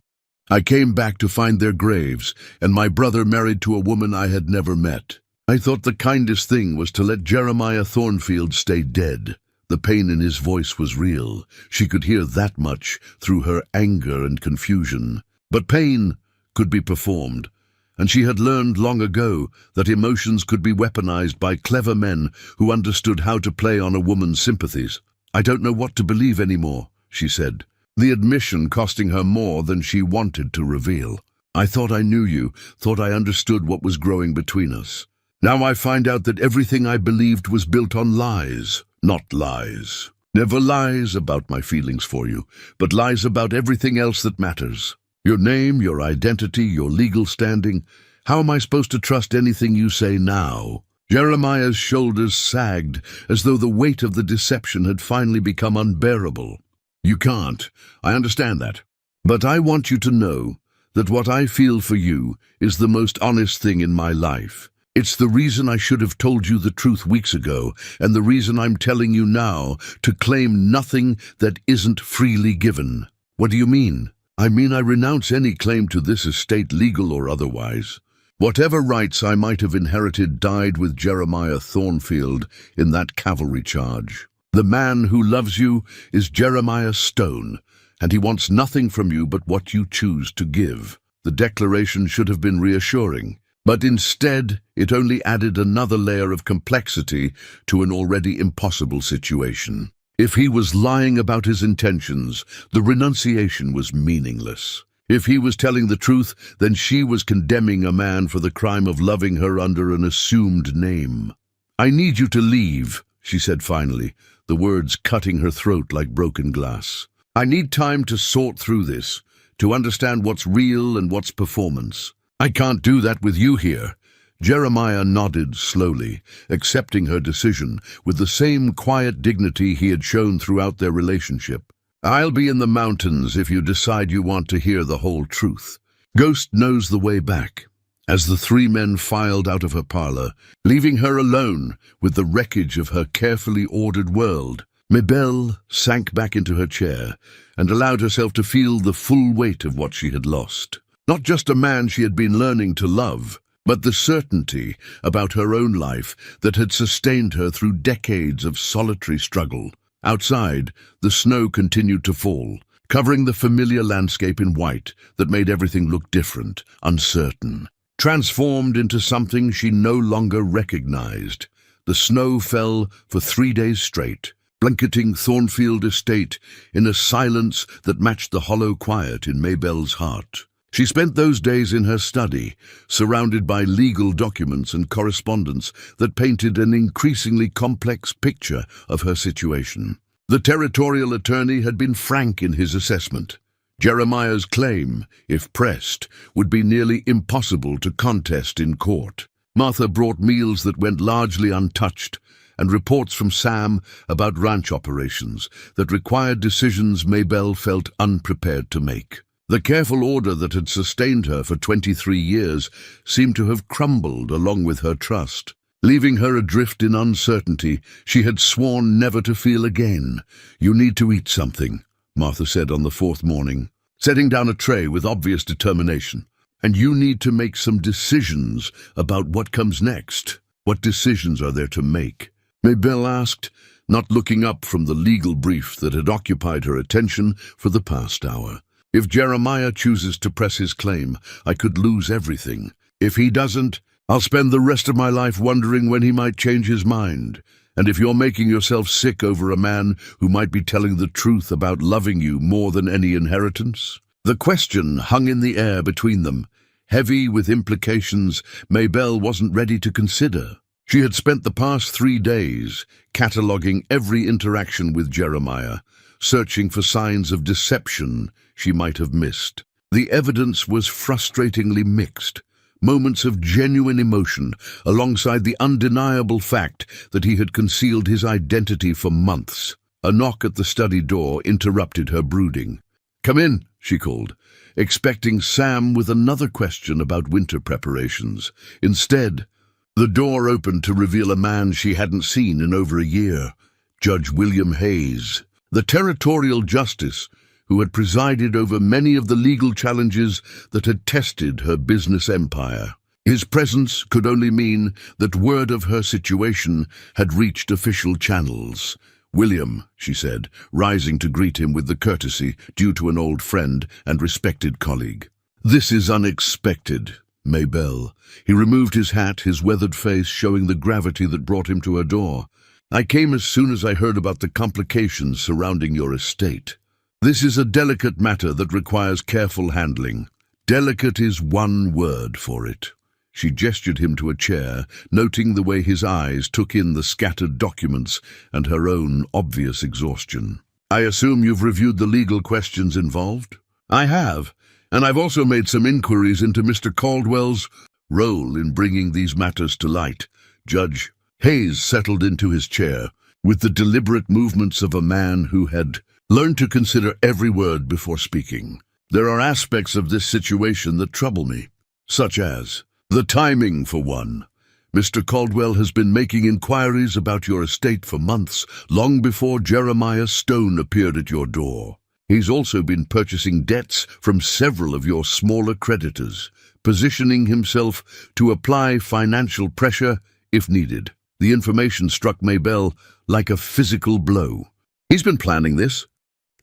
I came back to find their graves, and my brother married to a woman I had never met. I thought the kindest thing was to let Jeremiah Thornfield stay dead. The pain in his voice was real. She could hear that much through her anger and confusion. But pain could be performed, and she had learned long ago that emotions could be weaponized by clever men who understood how to play on a woman's sympathies. I don't know what to believe anymore, she said, the admission costing her more than she wanted to reveal. I thought I knew you, thought I understood what was growing between us. Now I find out that everything I believed was built on lies, not lies. Never lies about my feelings for you, but lies about everything else that matters. Your name, your identity, your legal standing. How am I supposed to trust anything you say now? Jeremiah's shoulders sagged as though the weight of the deception had finally become unbearable. You can't. I understand that. But I want you to know that what I feel for you is the most honest thing in my life. It's the reason I should have told you the truth weeks ago, and the reason I'm telling you now to claim nothing that isn't freely given. What do you mean? I mean I renounce any claim to this estate, legal or otherwise. Whatever rights I might have inherited died with Jeremiah Thornfield in that cavalry charge. The man who loves you is Jeremiah Stone, and he wants nothing from you but what you choose to give. The declaration should have been reassuring, but instead it only added another layer of complexity to an already impossible situation. If he was lying about his intentions, the renunciation was meaningless. If he was telling the truth, then she was condemning a man for the crime of loving her under an assumed name. I need you to leave, she said finally, the words cutting her throat like broken glass. I need time to sort through this, to understand what's real and what's performance. I can't do that with you here. Jeremiah nodded slowly, accepting her decision with the same quiet dignity he had shown throughout their relationship. I'll be in the mountains if you decide you want to hear the whole truth. Ghost knows the way back. As the three men filed out of her parlor, leaving her alone with the wreckage of her carefully ordered world, Maybelle sank back into her chair and allowed herself to feel the full weight of what she had lost. Not just a man she had been learning to love, but the certainty about her own life that had sustained her through decades of solitary struggle. Outside, the snow continued to fall, covering the familiar landscape in white that made everything look different, uncertain. Transformed into something she no longer recognized, the snow fell for 3 days straight, blanketing Thornfield Estate in a silence that matched the hollow quiet in Maybelle's heart. She spent those days in her study, surrounded by legal documents and correspondence that painted an increasingly complex picture of her situation. The territorial attorney had been frank in his assessment. Jeremiah's claim, if pressed, would be nearly impossible to contest in court. Martha brought meals that went largely untouched, and reports from Sam about ranch operations that required decisions Maybelle felt unprepared to make. The careful order that had sustained her for 23 years seemed to have crumbled along with her trust. Leaving her adrift in uncertainty, she had sworn never to feel again. "You need to eat something," Martha said on the 4th morning, setting down a tray with obvious determination. "And you need to make some decisions about what comes next." "What decisions are there to make?" Maybelle asked, not looking up from the legal brief that had occupied her attention for the past hour. "If Jeremiah chooses to press his claim, I could lose everything. If he doesn't, I'll spend the rest of my life wondering when he might change his mind. And if you're making yourself sick over a man who might be telling the truth about loving you more than any inheritance? The question hung in the air between them, heavy with implications Maybelle wasn't ready to consider. She had spent the past 3 days cataloguing every interaction with Jeremiah, searching for signs of deception she might have missed. The evidence was frustratingly mixed. Moments of genuine emotion, alongside the undeniable fact that he had concealed his identity for months. A knock at the study door interrupted her brooding. "Come in," she called, expecting Sam with another question about winter preparations. Instead, the door opened to reveal a man she hadn't seen in over a year, Judge William Hayes, the territorial justice who had presided over many of the legal challenges that had tested her business empire. His presence could only mean that word of her situation had reached official channels. "William," she said, rising to greet him with the courtesy due to an old friend and respected colleague. "This is unexpected, Maybelle." He removed his hat, his weathered face showing the gravity that brought him to her door. "I came as soon as I heard about the complications surrounding your estate. This is a delicate matter that requires careful handling. Delicate is one word for it." She gestured him to a chair, noting the way his eyes took in the scattered documents and her own obvious exhaustion. "I assume you've reviewed the legal questions involved?" "I have, and I've also made some inquiries into Mr. Caldwell's role in bringing these matters to light." Judge Hayes settled into his chair, with the deliberate movements of a man who had learned to consider every word before speaking. "There are aspects of this situation that trouble me, such as the timing, for one. Mr. Caldwell has been making inquiries about your estate for months, long before Jeremiah Stone appeared at your door. He's also been purchasing debts from several of your smaller creditors, positioning himself to apply financial pressure if needed." The information struck Maybelle like a physical blow. "He's been planning this?"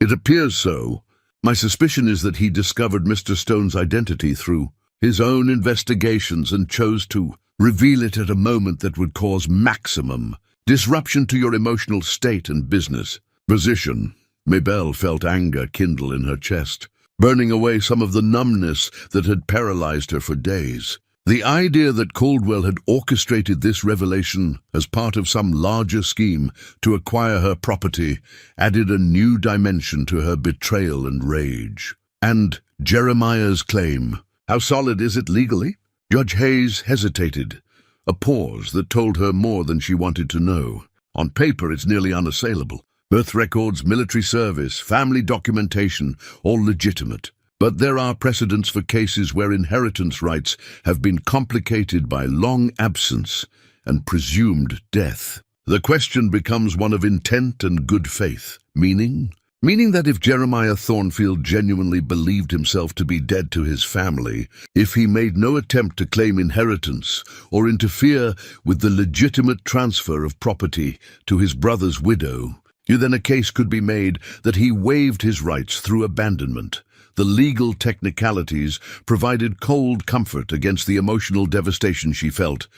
"It appears so. My suspicion is that he discovered Mr. Stone's identity through his own investigations and chose to reveal it at a moment that would cause maximum disruption to your emotional state and business position." Maybelle felt anger kindle in her chest, burning away some of the numbness that had paralyzed her for days. The idea that Caldwell had orchestrated this revelation as part of some larger scheme to acquire her property added a new dimension to her betrayal and rage. And Jeremiah's claim, how solid is it legally? Judge Hayes hesitated, a pause that told her more than she wanted to know. On paper, it's nearly unassailable. Birth records, military service, family documentation, all legitimate. But there are precedents for cases where inheritance rights have been complicated by long absence and presumed death. The question becomes one of intent and good faith, meaning that if Jeremiah Thornfield genuinely believed himself to be dead to his family, if he made no attempt to claim inheritance or interfere with the legitimate transfer of property to his brother's widow, then a case could be made that he waived his rights through abandonment. The legal technicalities provided cold comfort against the emotional devastation she felt,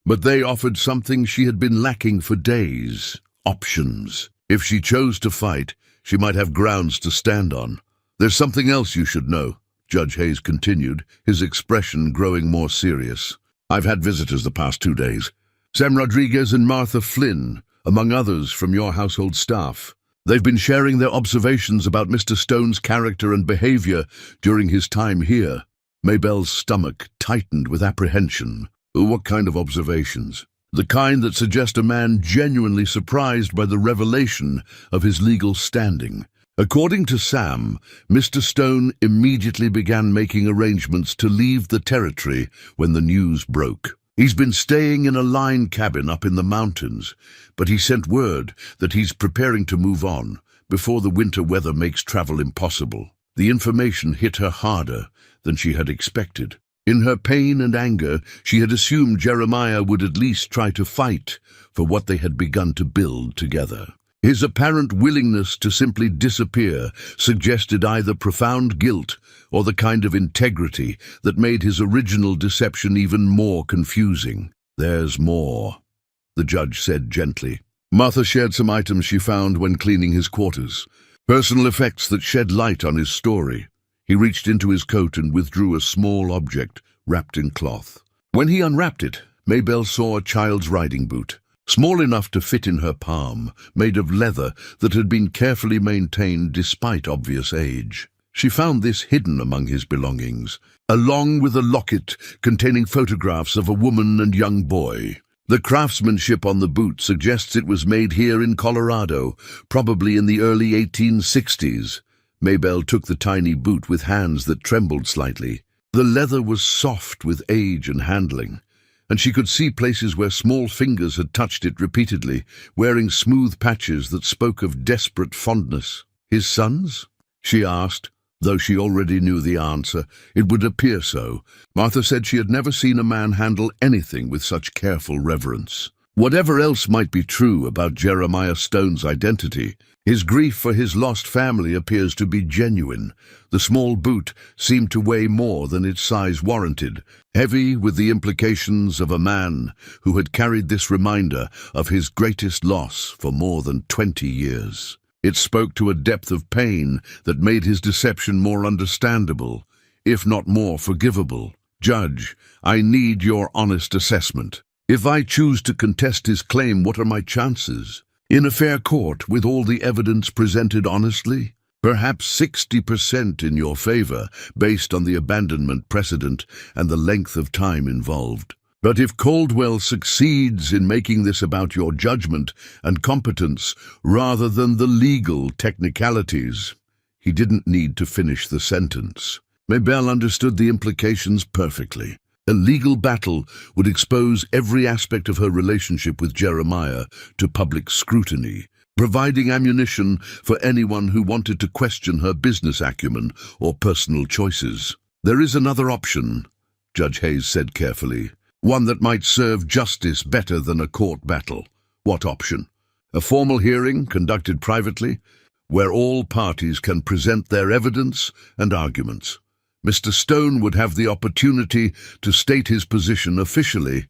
but they offered something she had been lacking for days: options. If she chose to fight, she might have grounds to stand on. "There's something else you should know," Judge Hayes continued, his expression growing more serious. "I've had visitors the past 2 days. Sam Rodriguez and Martha Flynn, among others from your household staff. They've been sharing their observations about Mr. Stone's character and behavior during his time here." Maybelle's stomach tightened with apprehension. "What kind of observations?" "The kind that suggest a man genuinely surprised by the revelation of his legal standing. According to Sam, Mr. Stone immediately began making arrangements to leave the territory when the news broke. He's been staying in a line cabin up in the mountains, but he sent word that he's preparing to move on before the winter weather makes travel impossible." The information hit her harder than she had expected. In her pain and anger, she had assumed Jeremiah would at least try to fight for what they had begun to build together. His apparent willingness to simply disappear suggested either profound guilt or the kind of integrity that made his original deception even more confusing. "There's more," the judge said gently. Martha shared some items she found when cleaning his quarters, personal effects that shed light on his story. He reached into his coat and withdrew a small object wrapped in cloth. When he unwrapped it, Maybelle saw a child's riding boot, small enough to fit in her palm, made of leather that had been carefully maintained despite obvious age. She found this hidden among his belongings, along with a locket containing photographs of a woman and young boy. The craftsmanship on the boot suggests it was made here in Colorado, probably in the early 1860s. Maybelle took the tiny boot with hands that trembled slightly. The leather was soft with age and handling, and she could see places where small fingers had touched it repeatedly, wearing smooth patches that spoke of desperate fondness. "His son's?" she asked, though she already knew the answer. It would appear so. Martha said she had never seen a man handle anything with such careful reverence. Whatever else might be true about Jeremiah Stone's identity, his grief for his lost family appears to be genuine. The small boot seemed to weigh more than its size warranted, heavy with the implications of a man who had carried this reminder of his greatest loss for more than 20 years. It spoke to a depth of pain that made his deception more understandable, if not more forgivable. "Judge, I need your honest assessment. If I choose to contest his claim, what are my chances? In a fair court, with all the evidence presented honestly? Perhaps 60% in your favor, based on the abandonment precedent and the length of time involved. But if Caldwell succeeds in making this about your judgment and competence rather than the legal technicalities—" He didn't need to finish the sentence. Maybelle understood the implications perfectly. A legal battle would expose every aspect of her relationship with Jeremiah to public scrutiny, providing ammunition for anyone who wanted to question her business acumen or personal choices. "There is another option," Judge Hayes said carefully. "One that might serve justice better than a court battle." "What option?" "A formal hearing conducted privately, where all parties can present their evidence and arguments. Mr. Stone would have the opportunity to state his position officially.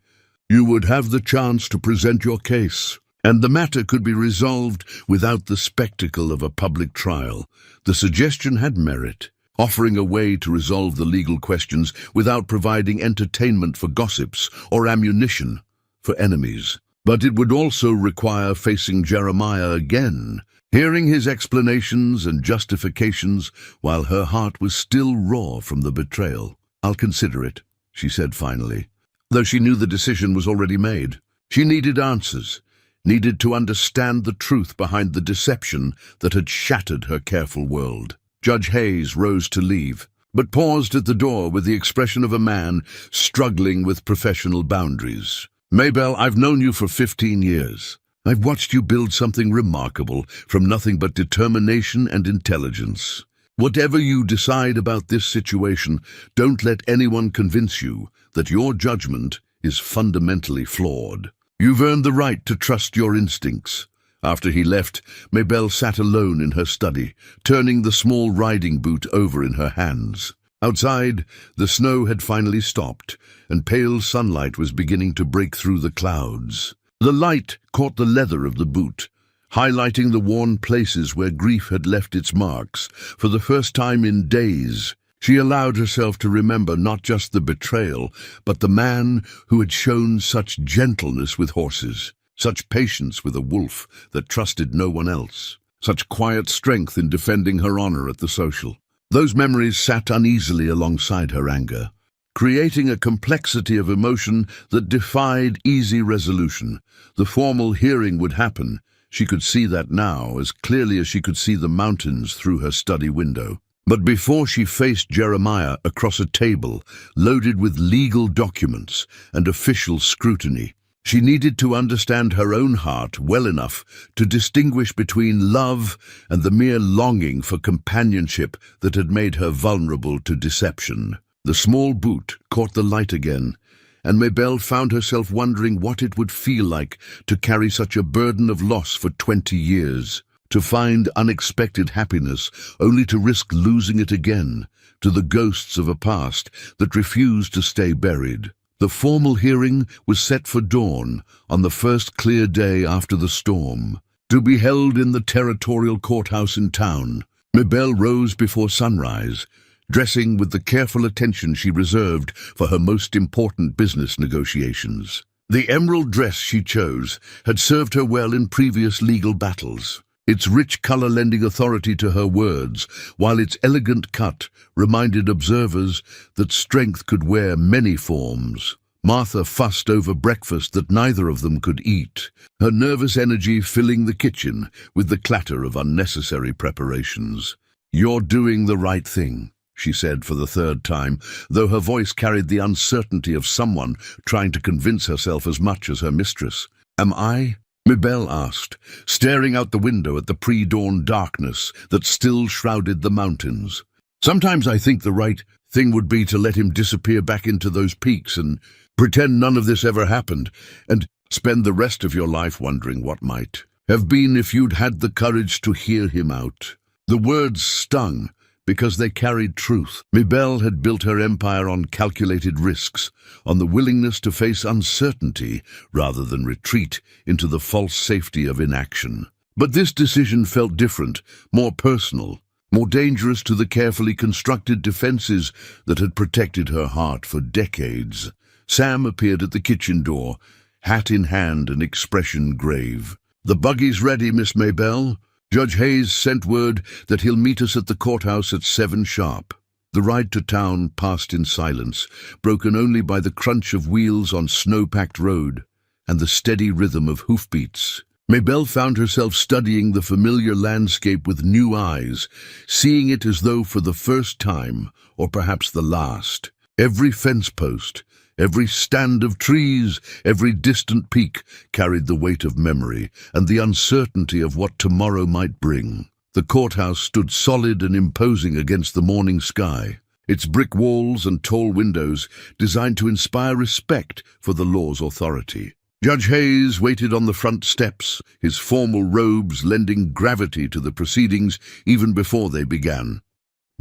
You would have the chance to present your case, and the matter could be resolved without the spectacle of a public trial." The suggestion had merit, offering a way to resolve the legal questions without providing entertainment for gossips or ammunition for enemies. But it would also require facing Jeremiah again, hearing his explanations and justifications while her heart was still raw from the betrayal. "I'll consider it," she said finally, though she knew the decision was already made. She needed answers, needed to understand the truth behind the deception that had shattered her careful world. Judge Hayes rose to leave, but paused at the door with the expression of a man struggling with professional boundaries. "Maybelle, I've known you for 15 years. I've watched you build something remarkable from nothing but determination and intelligence. Whatever you decide about this situation, don't let anyone convince you that your judgment is fundamentally flawed. You've earned the right to trust your instincts." After he left, Maybelle sat alone in her study, turning the small riding boot over in her hands. Outside, the snow had finally stopped, and pale sunlight was beginning to break through the clouds. The light caught the leather of the boot, highlighting the worn places where grief had left its marks. For the first time in days, she allowed herself to remember not just the betrayal, but the man who had shown such gentleness with horses, such patience with a wolf that trusted no one else, such quiet strength in defending her honor at the social. Those memories sat uneasily alongside her anger, creating a complexity of emotion that defied easy resolution. The formal hearing would happen. She could see that now, as clearly as she could see the mountains through her study window. But before she faced Jeremiah across a table loaded with legal documents and official scrutiny, she needed to understand her own heart well enough to distinguish between love and the mere longing for companionship that had made her vulnerable to deception. The small boot caught the light again, and Maybelle found herself wondering what it would feel like to carry such a burden of loss for 20 years, to find unexpected happiness only to risk losing it again to the ghosts of a past that refused to stay buried. The formal hearing was set for dawn on the first clear day after the storm, to be held in the territorial courthouse in town. Mabel rose before sunrise, dressing with the careful attention she reserved for her most important business negotiations. The emerald dress she chose had served her well in previous legal battles, its rich color lending authority to her words, while its elegant cut reminded observers that strength could wear many forms. Martha fussed over breakfast that neither of them could eat, her nervous energy filling the kitchen with the clatter of unnecessary preparations. "You're doing the right thing," she said for the third time, though her voice carried the uncertainty of someone trying to convince herself as much as her mistress. "Am I?" Mabel asked, staring out the window at the pre-dawn darkness that still shrouded the mountains. "Sometimes I think the right thing would be to let him disappear back into those peaks and pretend none of this ever happened, and spend the rest of your life wondering what might have been if you'd had the courage to hear him out." The words stung because they carried truth. Mabel had built her empire on calculated risks, on the willingness to face uncertainty rather than retreat into the false safety of inaction. But this decision felt different, more personal, more dangerous to the carefully constructed defenses that had protected her heart for decades. Sam appeared at the kitchen door, hat in hand and expression grave. "The buggy's ready, Miss Mabel. Judge Hayes sent word that he'll meet us at the courthouse at 7 sharp. The ride to town passed in silence, broken only by the crunch of wheels on snow-packed road and the steady rhythm of hoofbeats. Mabel found herself studying the familiar landscape with new eyes, seeing it as though for the first time, or perhaps the last. Every fence post, every stand of trees, every distant peak carried the weight of memory and the uncertainty of what tomorrow might bring. The courthouse stood solid and imposing against the morning sky, its brick walls and tall windows designed to inspire respect for the law's authority. Judge Hayes waited on the front steps, his formal robes lending gravity to the proceedings even before they began.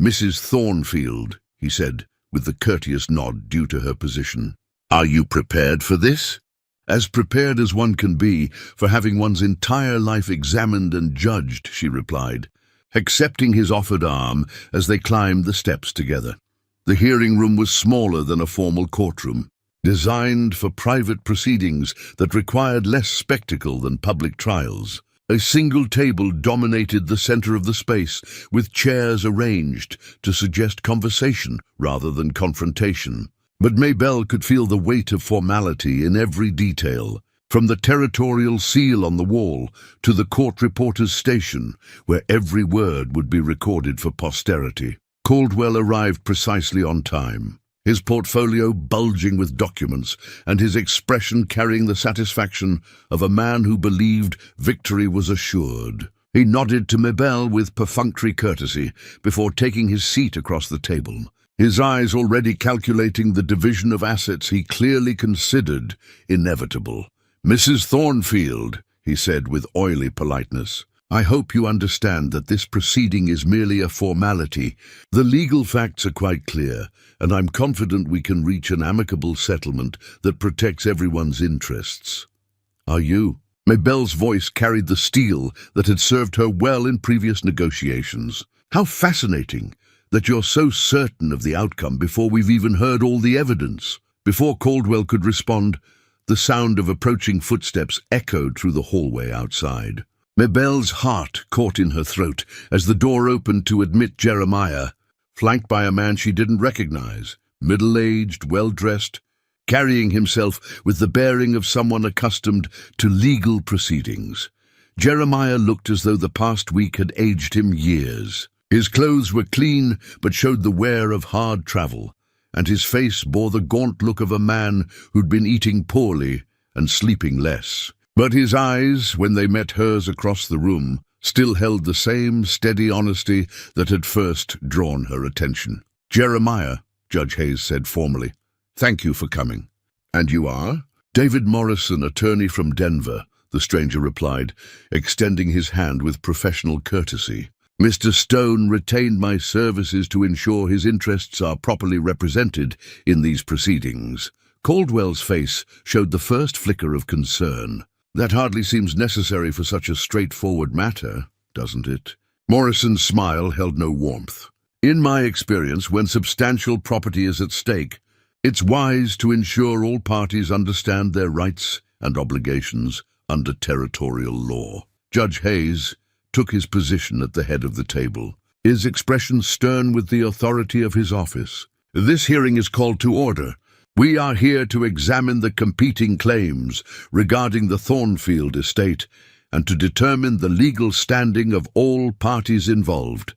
"Mrs. Thornfield," he said, with the courteous nod due to her position. "Are you prepared for this?" "As prepared as one can be for having one's entire life examined and judged," she replied, accepting his offered arm as they climbed the steps together. The hearing room was smaller than a formal courtroom, designed for private proceedings that required less spectacle than public trials. A single table dominated the center of the space, with chairs arranged to suggest conversation rather than confrontation. But Mabel could feel the weight of formality in every detail, from the territorial seal on the wall to the court reporter's station, where every word would be recorded for posterity. Caldwell arrived precisely on time, his portfolio bulging with documents and his expression carrying the satisfaction of a man who believed victory was assured. He nodded to Mabel with perfunctory courtesy before taking his seat across the table, his eyes already calculating the division of assets he clearly considered inevitable. "Mrs. Thornfield," he said with oily politeness, "I hope you understand that this proceeding is merely a formality. The legal facts are quite clear, and I'm confident we can reach an amicable settlement that protects everyone's interests." "Are you?" Mabel's voice carried the steel that had served her well in previous negotiations. "How fascinating that you're so certain of the outcome before we've even heard all the evidence." Before Caldwell could respond, the sound of approaching footsteps echoed through the hallway outside. Mabel's heart caught in her throat as the door opened to admit Jeremiah, flanked by a man she didn't recognize, middle-aged, well-dressed, carrying himself with the bearing of someone accustomed to legal proceedings. Jeremiah looked as though the past week had aged him years. His clothes were clean but showed the wear of hard travel, and his face bore the gaunt look of a man who'd been eating poorly and sleeping less. But his eyes, when they met hers across the room, still held the same steady honesty that had first drawn her attention. "Jeremiah," Judge Hayes said formally, "thank you for coming." "And you are?" "David Morrison, attorney from Denver," the stranger replied, extending his hand with professional courtesy. "Mr. Stone retained my services to ensure his interests are properly represented in these proceedings." Caldwell's face showed the first flicker of concern. That hardly seems necessary for such a straightforward matter, doesn't it? Morrison's smile held no warmth. In my experience, when substantial property is at stake, it's wise to ensure all parties understand their rights and obligations under territorial law. Judge Hayes took his position at the head of the table, his expression stern with the authority of his office. This hearing is called to order. We are here to examine the competing claims regarding the Thornfield estate and to determine the legal standing of all parties involved.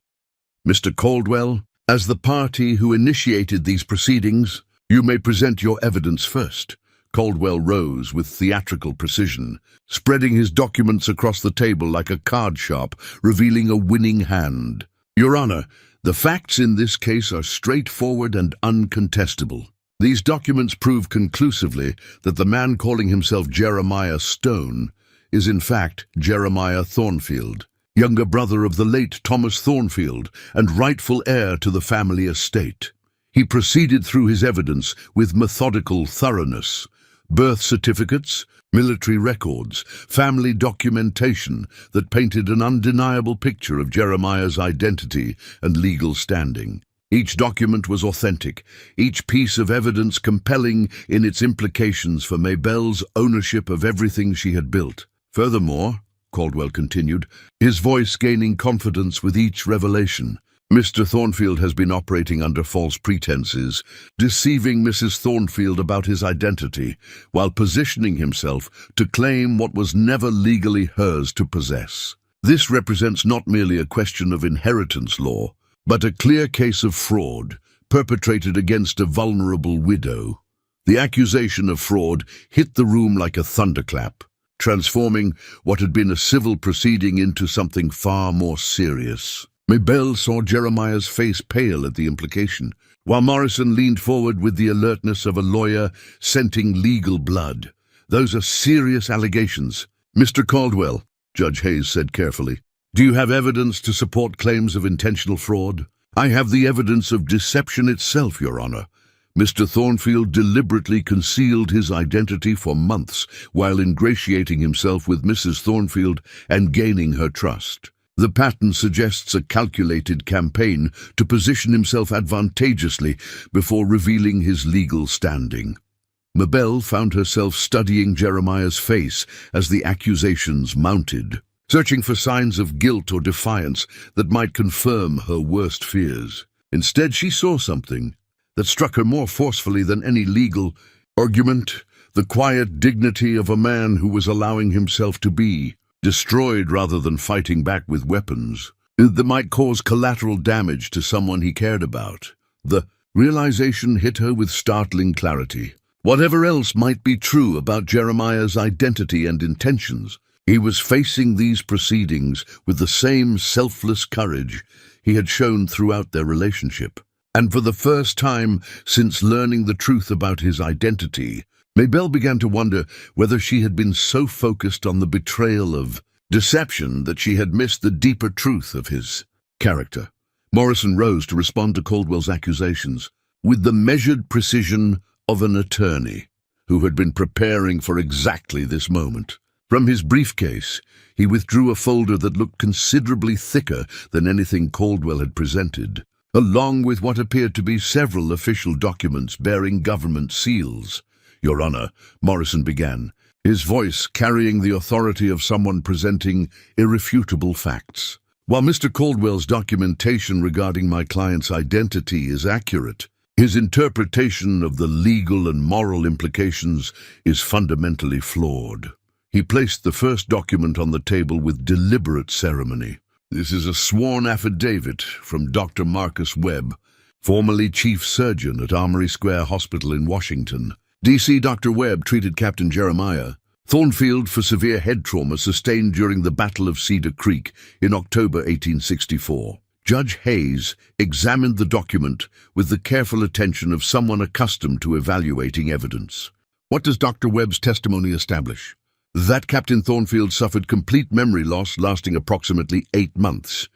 Mr. Caldwell, as the party who initiated these proceedings, you may present your evidence first. Caldwell rose with theatrical precision, spreading his documents across the table like a card sharp, revealing a winning hand. Your Honor, the facts in this case are straightforward and uncontestable. These documents prove conclusively that the man calling himself Jeremiah Stone is in fact Jeremiah Thornfield, younger brother of the late Thomas Thornfield and rightful heir to the family estate. He proceeded through his evidence with methodical thoroughness. Birth certificates, military records, family documentation that painted an undeniable picture of Jeremiah's identity and legal standing. Each document was authentic, each piece of evidence compelling in its implications for Maybelle's ownership of everything she had built. Furthermore, Caldwell continued, his voice gaining confidence with each revelation, Mr. Thornfield has been operating under false pretenses, deceiving Mrs. Thornfield about his identity, while positioning himself to claim what was never legally hers to possess. This represents not merely a question of inheritance law, but a clear case of fraud perpetrated against a vulnerable widow. The accusation of fraud hit the room like a thunderclap, transforming what had been a civil proceeding into something far more serious. Maybelle saw Jeremiah's face pale at the implication, while Morrison leaned forward with the alertness of a lawyer scenting legal blood. Those are serious allegations. Mr. Caldwell, Judge Hayes said carefully, do you have evidence to support claims of intentional fraud? I have the evidence of deception itself, Your Honor. Mr. Thornfield deliberately concealed his identity for months while ingratiating himself with Mrs. Thornfield and gaining her trust. The pattern suggests a calculated campaign to position himself advantageously before revealing his legal standing. Maybelle found herself studying Jeremiah's face as the accusations mounted, searching for signs of guilt or defiance that might confirm her worst fears. Instead, she saw something that struck her more forcefully than any legal argument, the quiet dignity of a man who was allowing himself to be destroyed rather than fighting back with weapons that might cause collateral damage to someone he cared about. The realization hit her with startling clarity. Whatever else might be true about Jeremiah's identity and intentions, he was facing these proceedings with the same selfless courage he had shown throughout their relationship. And for the first time since learning the truth about his identity, Maybelle began to wonder whether she had been so focused on the betrayal of deception that she had missed the deeper truth of his character. Morrison rose to respond to Caldwell's accusations with the measured precision of an attorney who had been preparing for exactly this moment. From his briefcase, he withdrew a folder that looked considerably thicker than anything Caldwell had presented, along with what appeared to be several official documents bearing government seals. Your Honor, Morrison began, his voice carrying the authority of someone presenting irrefutable facts. While Mr. Caldwell's documentation regarding my client's identity is accurate, his interpretation of the legal and moral implications is fundamentally flawed. He placed the first document on the table with deliberate ceremony. This is a sworn affidavit from Dr. Marcus Webb, formerly chief surgeon at Armory Square Hospital in Washington. D.C. Dr. Webb treated Captain Jeremiah Thornfield for severe head trauma sustained during the Battle of Cedar Creek in October 1864. Judge Hayes examined the document with the careful attention of someone accustomed to evaluating evidence. What does Dr. Webb's testimony establish? That Captain Thornfield suffered complete memory loss lasting approximately 8 months,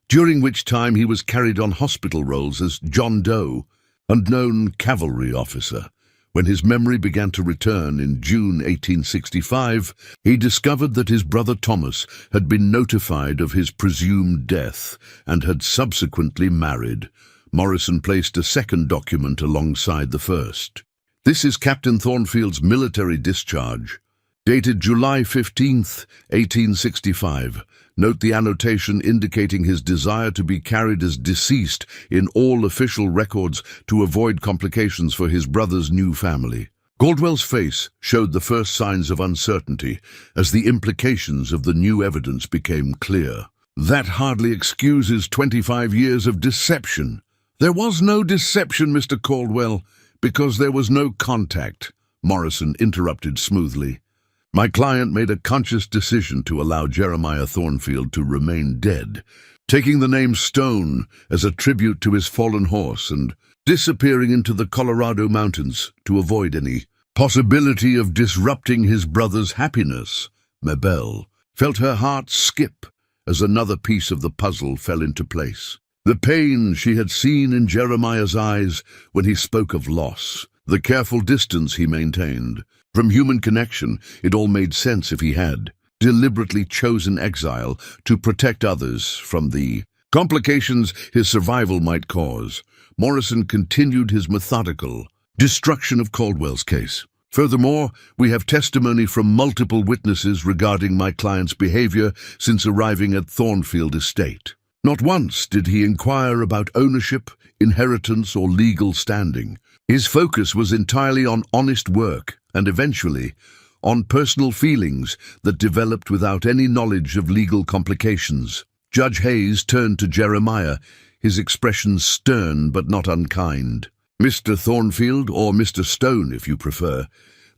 during which time he was carried on hospital rolls as John Doe, unknown cavalry officer, When his memory began to return in June 1865, he discovered that his brother Thomas had been notified of his presumed death and had subsequently married. Morrison placed a second document alongside the first. This is Captain Thornfield's military discharge, dated July 15th, 1865. Note the annotation indicating his desire to be carried as deceased in all official records to avoid complications for his brother's new family. Caldwell's face showed the first signs of uncertainty as the implications of the new evidence became clear. That hardly excuses 25 years of deception. There was no deception, Mr. Caldwell, because there was no contact, Morrison interrupted smoothly. My client made a conscious decision to allow Jeremiah Thornfield to remain dead, taking the name Stone as a tribute to his fallen horse and disappearing into the Colorado mountains to avoid any possibility of disrupting his brother's happiness. Mabel felt her heart skip as another piece of the puzzle fell into place. The pain she had seen in Jeremiah's eyes when he spoke of loss, the careful distance he maintained from human connection, it all made sense if he had deliberately chosen exile to protect others from the complications his survival might cause. Morrison continued his methodical destruction of Caldwell's case. Furthermore, we have testimony from multiple witnesses regarding my client's behavior since arriving at Thornfield Estate. Not once did he inquire about ownership, inheritance, or legal standing. His focus was entirely on honest work and eventually on personal feelings that developed without any knowledge of legal complications. Judge Hayes turned to Jeremiah, his expression stern but not unkind. Mr. Thornfield, or Mr. Stone if you prefer,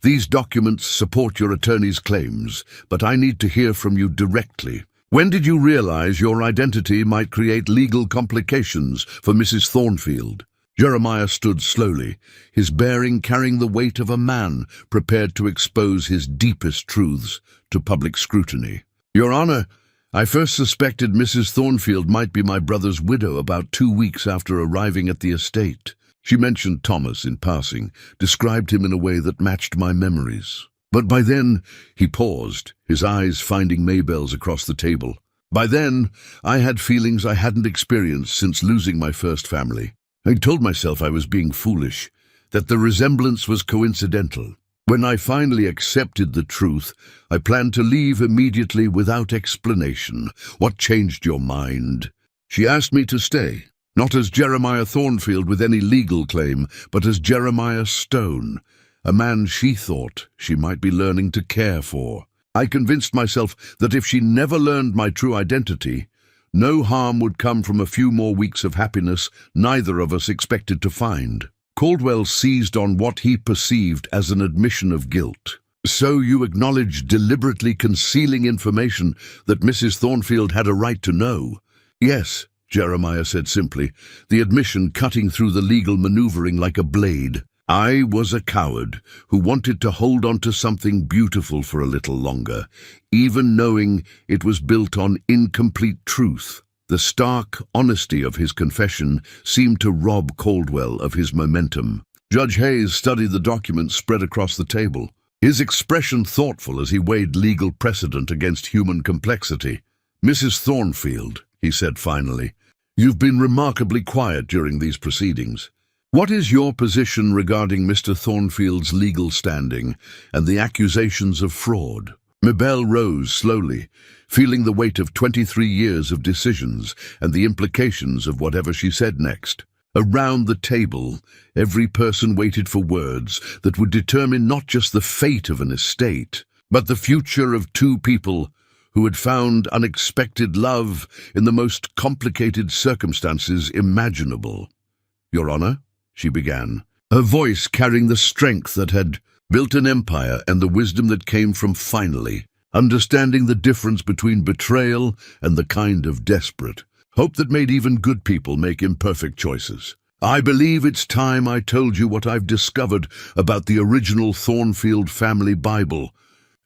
these documents support your attorney's claims, but I need to hear from you directly. When did you realize your identity might create legal complications for Mrs. Thornfield? Jeremiah stood slowly, his bearing carrying the weight of a man prepared to expose his deepest truths to public scrutiny. Your Honor, I first suspected Mrs. Thornfield might be my brother's widow about 2 weeks after arriving at the estate. She mentioned Thomas in passing, described him in a way that matched my memories. But by then, he paused, his eyes finding Mabel's across the table. By then, I had feelings I hadn't experienced since losing my first family. I told myself I was being foolish, that the resemblance was coincidental. When I finally accepted the truth, I planned to leave immediately without explanation. What changed your mind? She asked me to stay, not as Jeremiah Thornfield with any legal claim, but as Jeremiah Stone, a man she thought she might be learning to care for. I convinced myself that if she never learned my true identity, no harm would come from a few more weeks of happiness neither of us expected to find. Caldwell seized on what he perceived as an admission of guilt. So you acknowledge deliberately concealing information that Mrs. Thornfield had a right to know? Yes, Jeremiah said simply, the admission cutting through the legal maneuvering like a blade. I was a coward who wanted to hold on to something beautiful for a little longer, even knowing it was built on incomplete truth. The stark honesty of his confession seemed to rob Caldwell of his momentum. Judge Hayes studied the documents spread across the table, his expression thoughtful as he weighed legal precedent against human complexity. Mrs. Thornfield, he said finally, you've been remarkably quiet during these proceedings. What is your position regarding Mr. Thornfield's legal standing and the accusations of fraud? Mabel rose slowly, feeling the weight of 23 years of decisions and the implications of whatever she said next. Around the table, every person waited for words that would determine not just the fate of an estate, but the future of two people who had found unexpected love in the most complicated circumstances imaginable. Your Honor, she began, her voice carrying the strength that had built an empire and the wisdom that came from finally understanding the difference between betrayal and the kind of desperate hope that made even good people make imperfect choices. I believe it's time I told you what I've discovered about the original Thornfield family Bible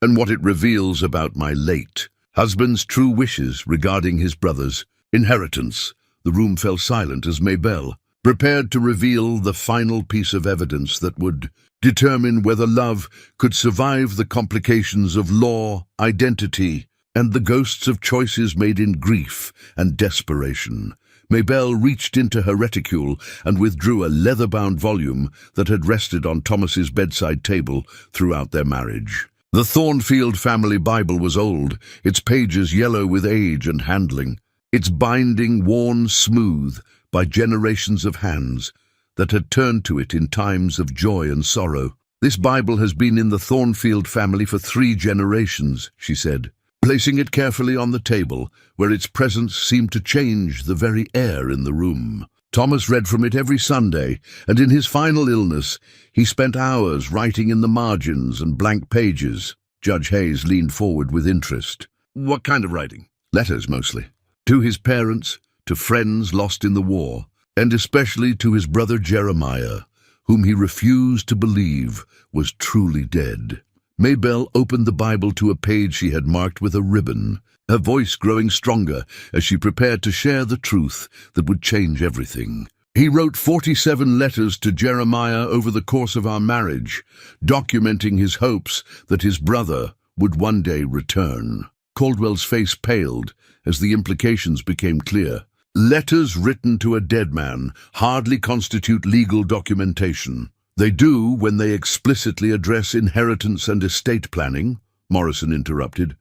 and what it reveals about my late husband's true wishes regarding his brother's inheritance. The room fell silent as Mabel prepared to reveal the final piece of evidence that would determine whether love could survive the complications of law, identity, and the ghosts of choices made in grief and desperation. Maybelle reached into her reticule and withdrew a leather-bound volume that had rested on Thomas's bedside table throughout their marriage. The Thornfield family Bible was old, its pages yellow with age and handling, its binding worn smooth by generations of hands that had turned to it in times of joy and sorrow. "This Bible has been in the Thornfield family for 3 generations," she said, placing it carefully on the table, where its presence seemed to change the very air in the room. Thomas read from it every Sunday, and in his final illness, he spent hours writing in the margins and blank pages. Judge Hayes leaned forward with interest. "What kind of writing?" "Letters, mostly. To his parents, to friends lost in the war, and especially to his brother Jeremiah, whom he refused to believe was truly dead." Maybelle opened the Bible to a page she had marked with a ribbon, her voice growing stronger as she prepared to share the truth that would change everything. "He wrote 47 letters to Jeremiah over the course of our marriage, documenting his hopes that his brother would one day return." Caldwell's face paled as the implications became clear. "Letters written to a dead man hardly constitute legal documentation." "They do when they explicitly address inheritance and estate planning," Morrison interrupted,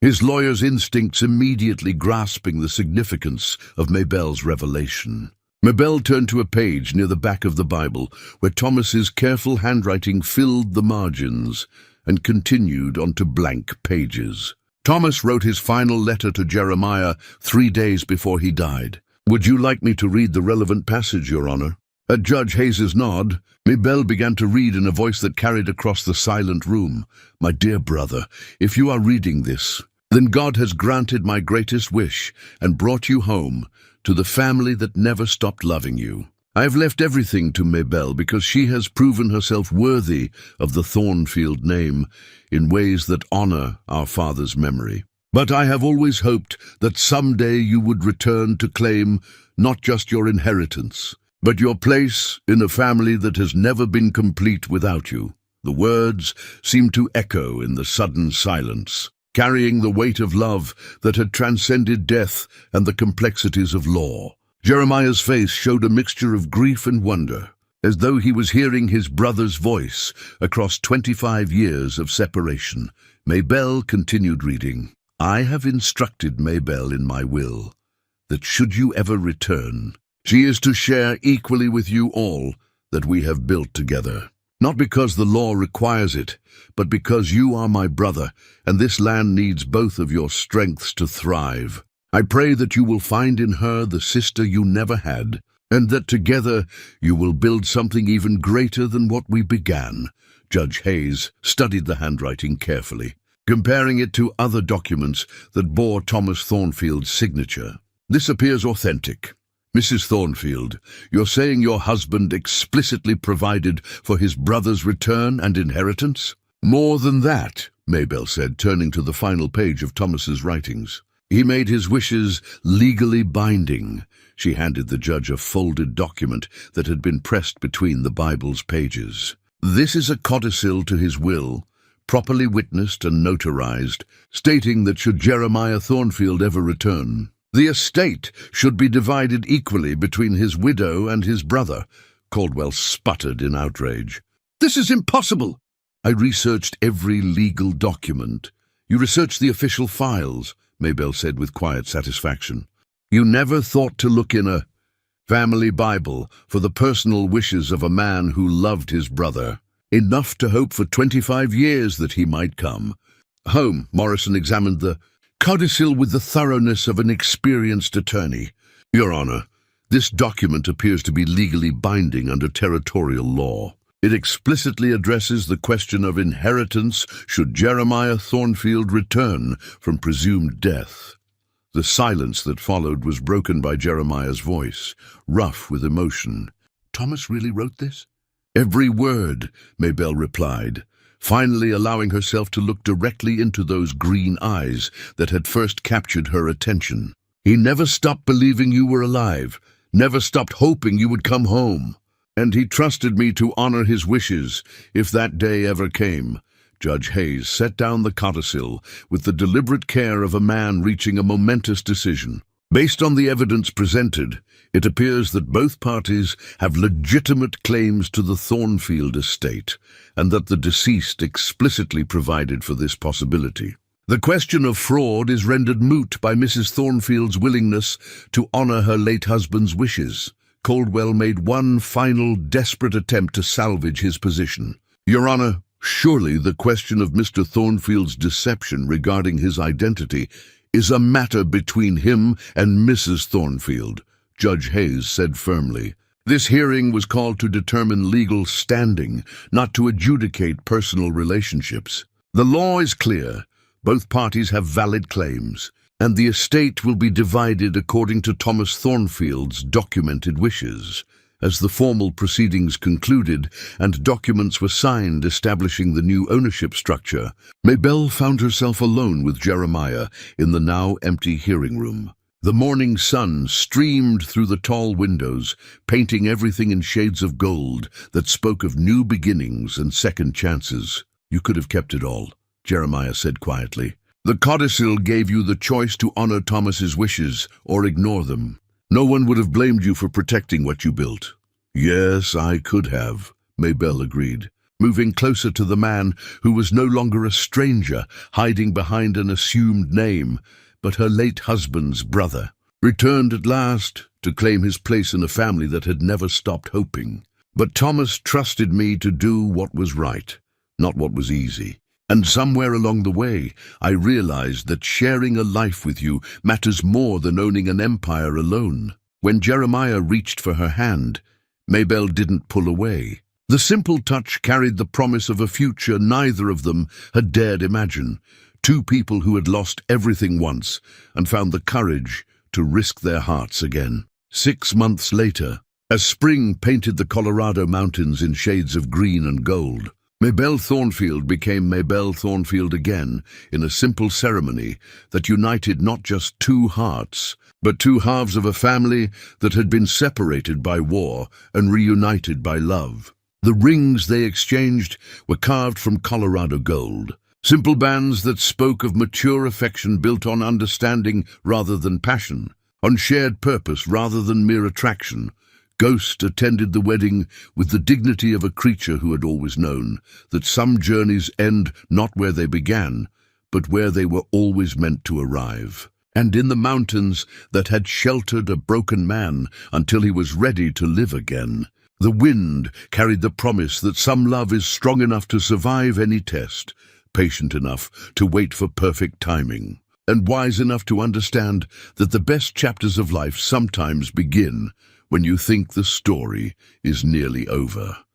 his lawyer's instincts immediately grasping the significance of Maybelle's revelation. Maybelle turned to a page near the back of the Bible, where Thomas's careful handwriting filled the margins and continued onto blank pages. "Thomas wrote his final letter to Jeremiah 3 days before he died. Would you like me to read the relevant passage, Your Honor?" At Judge Hayes's nod, Maybelle began to read in a voice that carried across the silent room. "My dear brother, if you are reading this, then God has granted my greatest wish and brought you home to the family that never stopped loving you. I have left everything to Maybelle because she has proven herself worthy of the Thornfield name in ways that honor our father's memory. But I have always hoped that someday you would return to claim not just your inheritance, but your place in a family that has never been complete without you." The words seemed to echo in the sudden silence, carrying the weight of love that had transcended death and the complexities of law. Jeremiah's face showed a mixture of grief and wonder, as though he was hearing his brother's voice across 25 years of separation. Maybelle continued reading. "I have instructed Maybelle in my will that should you ever return, she is to share equally with you all that we have built together. Not because the law requires it, but because you are my brother, and this land needs both of your strengths to thrive. I pray that you will find in her the sister you never had, and that together you will build something even greater than what we began." Judge Hayes studied the handwriting carefully, comparing it to other documents that bore Thomas Thornfield's signature. "This appears authentic. Mrs. Thornfield, you're saying your husband explicitly provided for his brother's return and inheritance?" "More than that," Maybelle said, turning to the final page of Thomas's writings. "He made his wishes legally binding." She handed the judge a folded document that had been pressed between the Bible's pages. "This is a codicil to his will, properly witnessed and notarized, stating that should Jeremiah Thornfield ever return, the estate should be divided equally between his widow and his brother." Caldwell sputtered in outrage. "This is impossible!" "I researched every legal document." "You researched the official files," Maybelle said with quiet satisfaction. "You never thought to look in a family Bible for the personal wishes of a man who loved his brother, enough to hope for 25 years that he might come home." Morrison examined the codicil with the thoroughness of an experienced attorney. "Your Honor, this document appears to be legally binding under territorial law. It explicitly addresses the question of inheritance should Jeremiah Thornfield return from presumed death." The silence that followed was broken by Jeremiah's voice, rough with emotion. "Thomas really wrote this?" "Every word," Maybelle replied, finally allowing herself to look directly into those green eyes that had first captured her attention. "He never stopped believing you were alive, never stopped hoping you would come home. And he trusted me to honor his wishes, if that day ever came. Judge Hayes set down the codicil with the deliberate care of a man reaching a momentous decision. Based on the evidence presented, it appears that both parties have legitimate claims to the Thornfield estate, and that the deceased explicitly provided for this possibility. The question of fraud is rendered moot by Mrs. Thornfield's willingness to honor her late husband's wishes. Caldwell made one final desperate attempt to salvage his position. Your Honor, surely the question of Mr. Thornfield's deception regarding his identity is a matter between him and Mrs. Thornfield, Judge Hayes said firmly. This hearing was called to determine legal standing, not to adjudicate personal relationships. The law is clear. Both parties have valid claims, and the estate will be divided according to Thomas Thornfield's documented wishes. As the formal proceedings concluded and documents were signed establishing the new ownership structure, Maybelle found herself alone with Jeremiah in the now empty hearing room. The morning sun streamed through the tall windows, painting everything in shades of gold that spoke of new beginnings and second chances. You could have kept it all, Jeremiah said quietly. The codicil gave you the choice to honor Thomas's wishes or ignore them. No one would have blamed you for protecting what you built. Yes, I could have, Maybelle agreed, moving closer to the man who was no longer a stranger hiding behind an assumed name, but her late husband's brother, returned at last to claim his place in a family that had never stopped hoping. But Thomas trusted me to do what was right, not what was easy. And somewhere along the way, I realized that sharing a life with you matters more than owning an empire alone. When Jeremiah reached for her hand, Maybelle didn't pull away. The simple touch carried the promise of a future neither of them had dared imagine. Two people who had lost everything once and found the courage to risk their hearts again. 6 months later, as spring painted the Colorado mountains in shades of green and gold, Maybelle Thornfield became Maybelle Thornfield again in a simple ceremony that united not just two hearts, but two halves of a family that had been separated by war and reunited by love. The rings they exchanged were carved from Colorado gold, simple bands that spoke of mature affection built on understanding rather than passion, on shared purpose rather than mere attraction. Ghost attended the wedding with the dignity of a creature who had always known that some journeys end not where they began, but where they were always meant to arrive. And in the mountains that had sheltered a broken man until he was ready to live again, the wind carried the promise that some love is strong enough to survive any test, patient enough to wait for perfect timing, and wise enough to understand that the best chapters of life sometimes begin when you think the story is nearly over.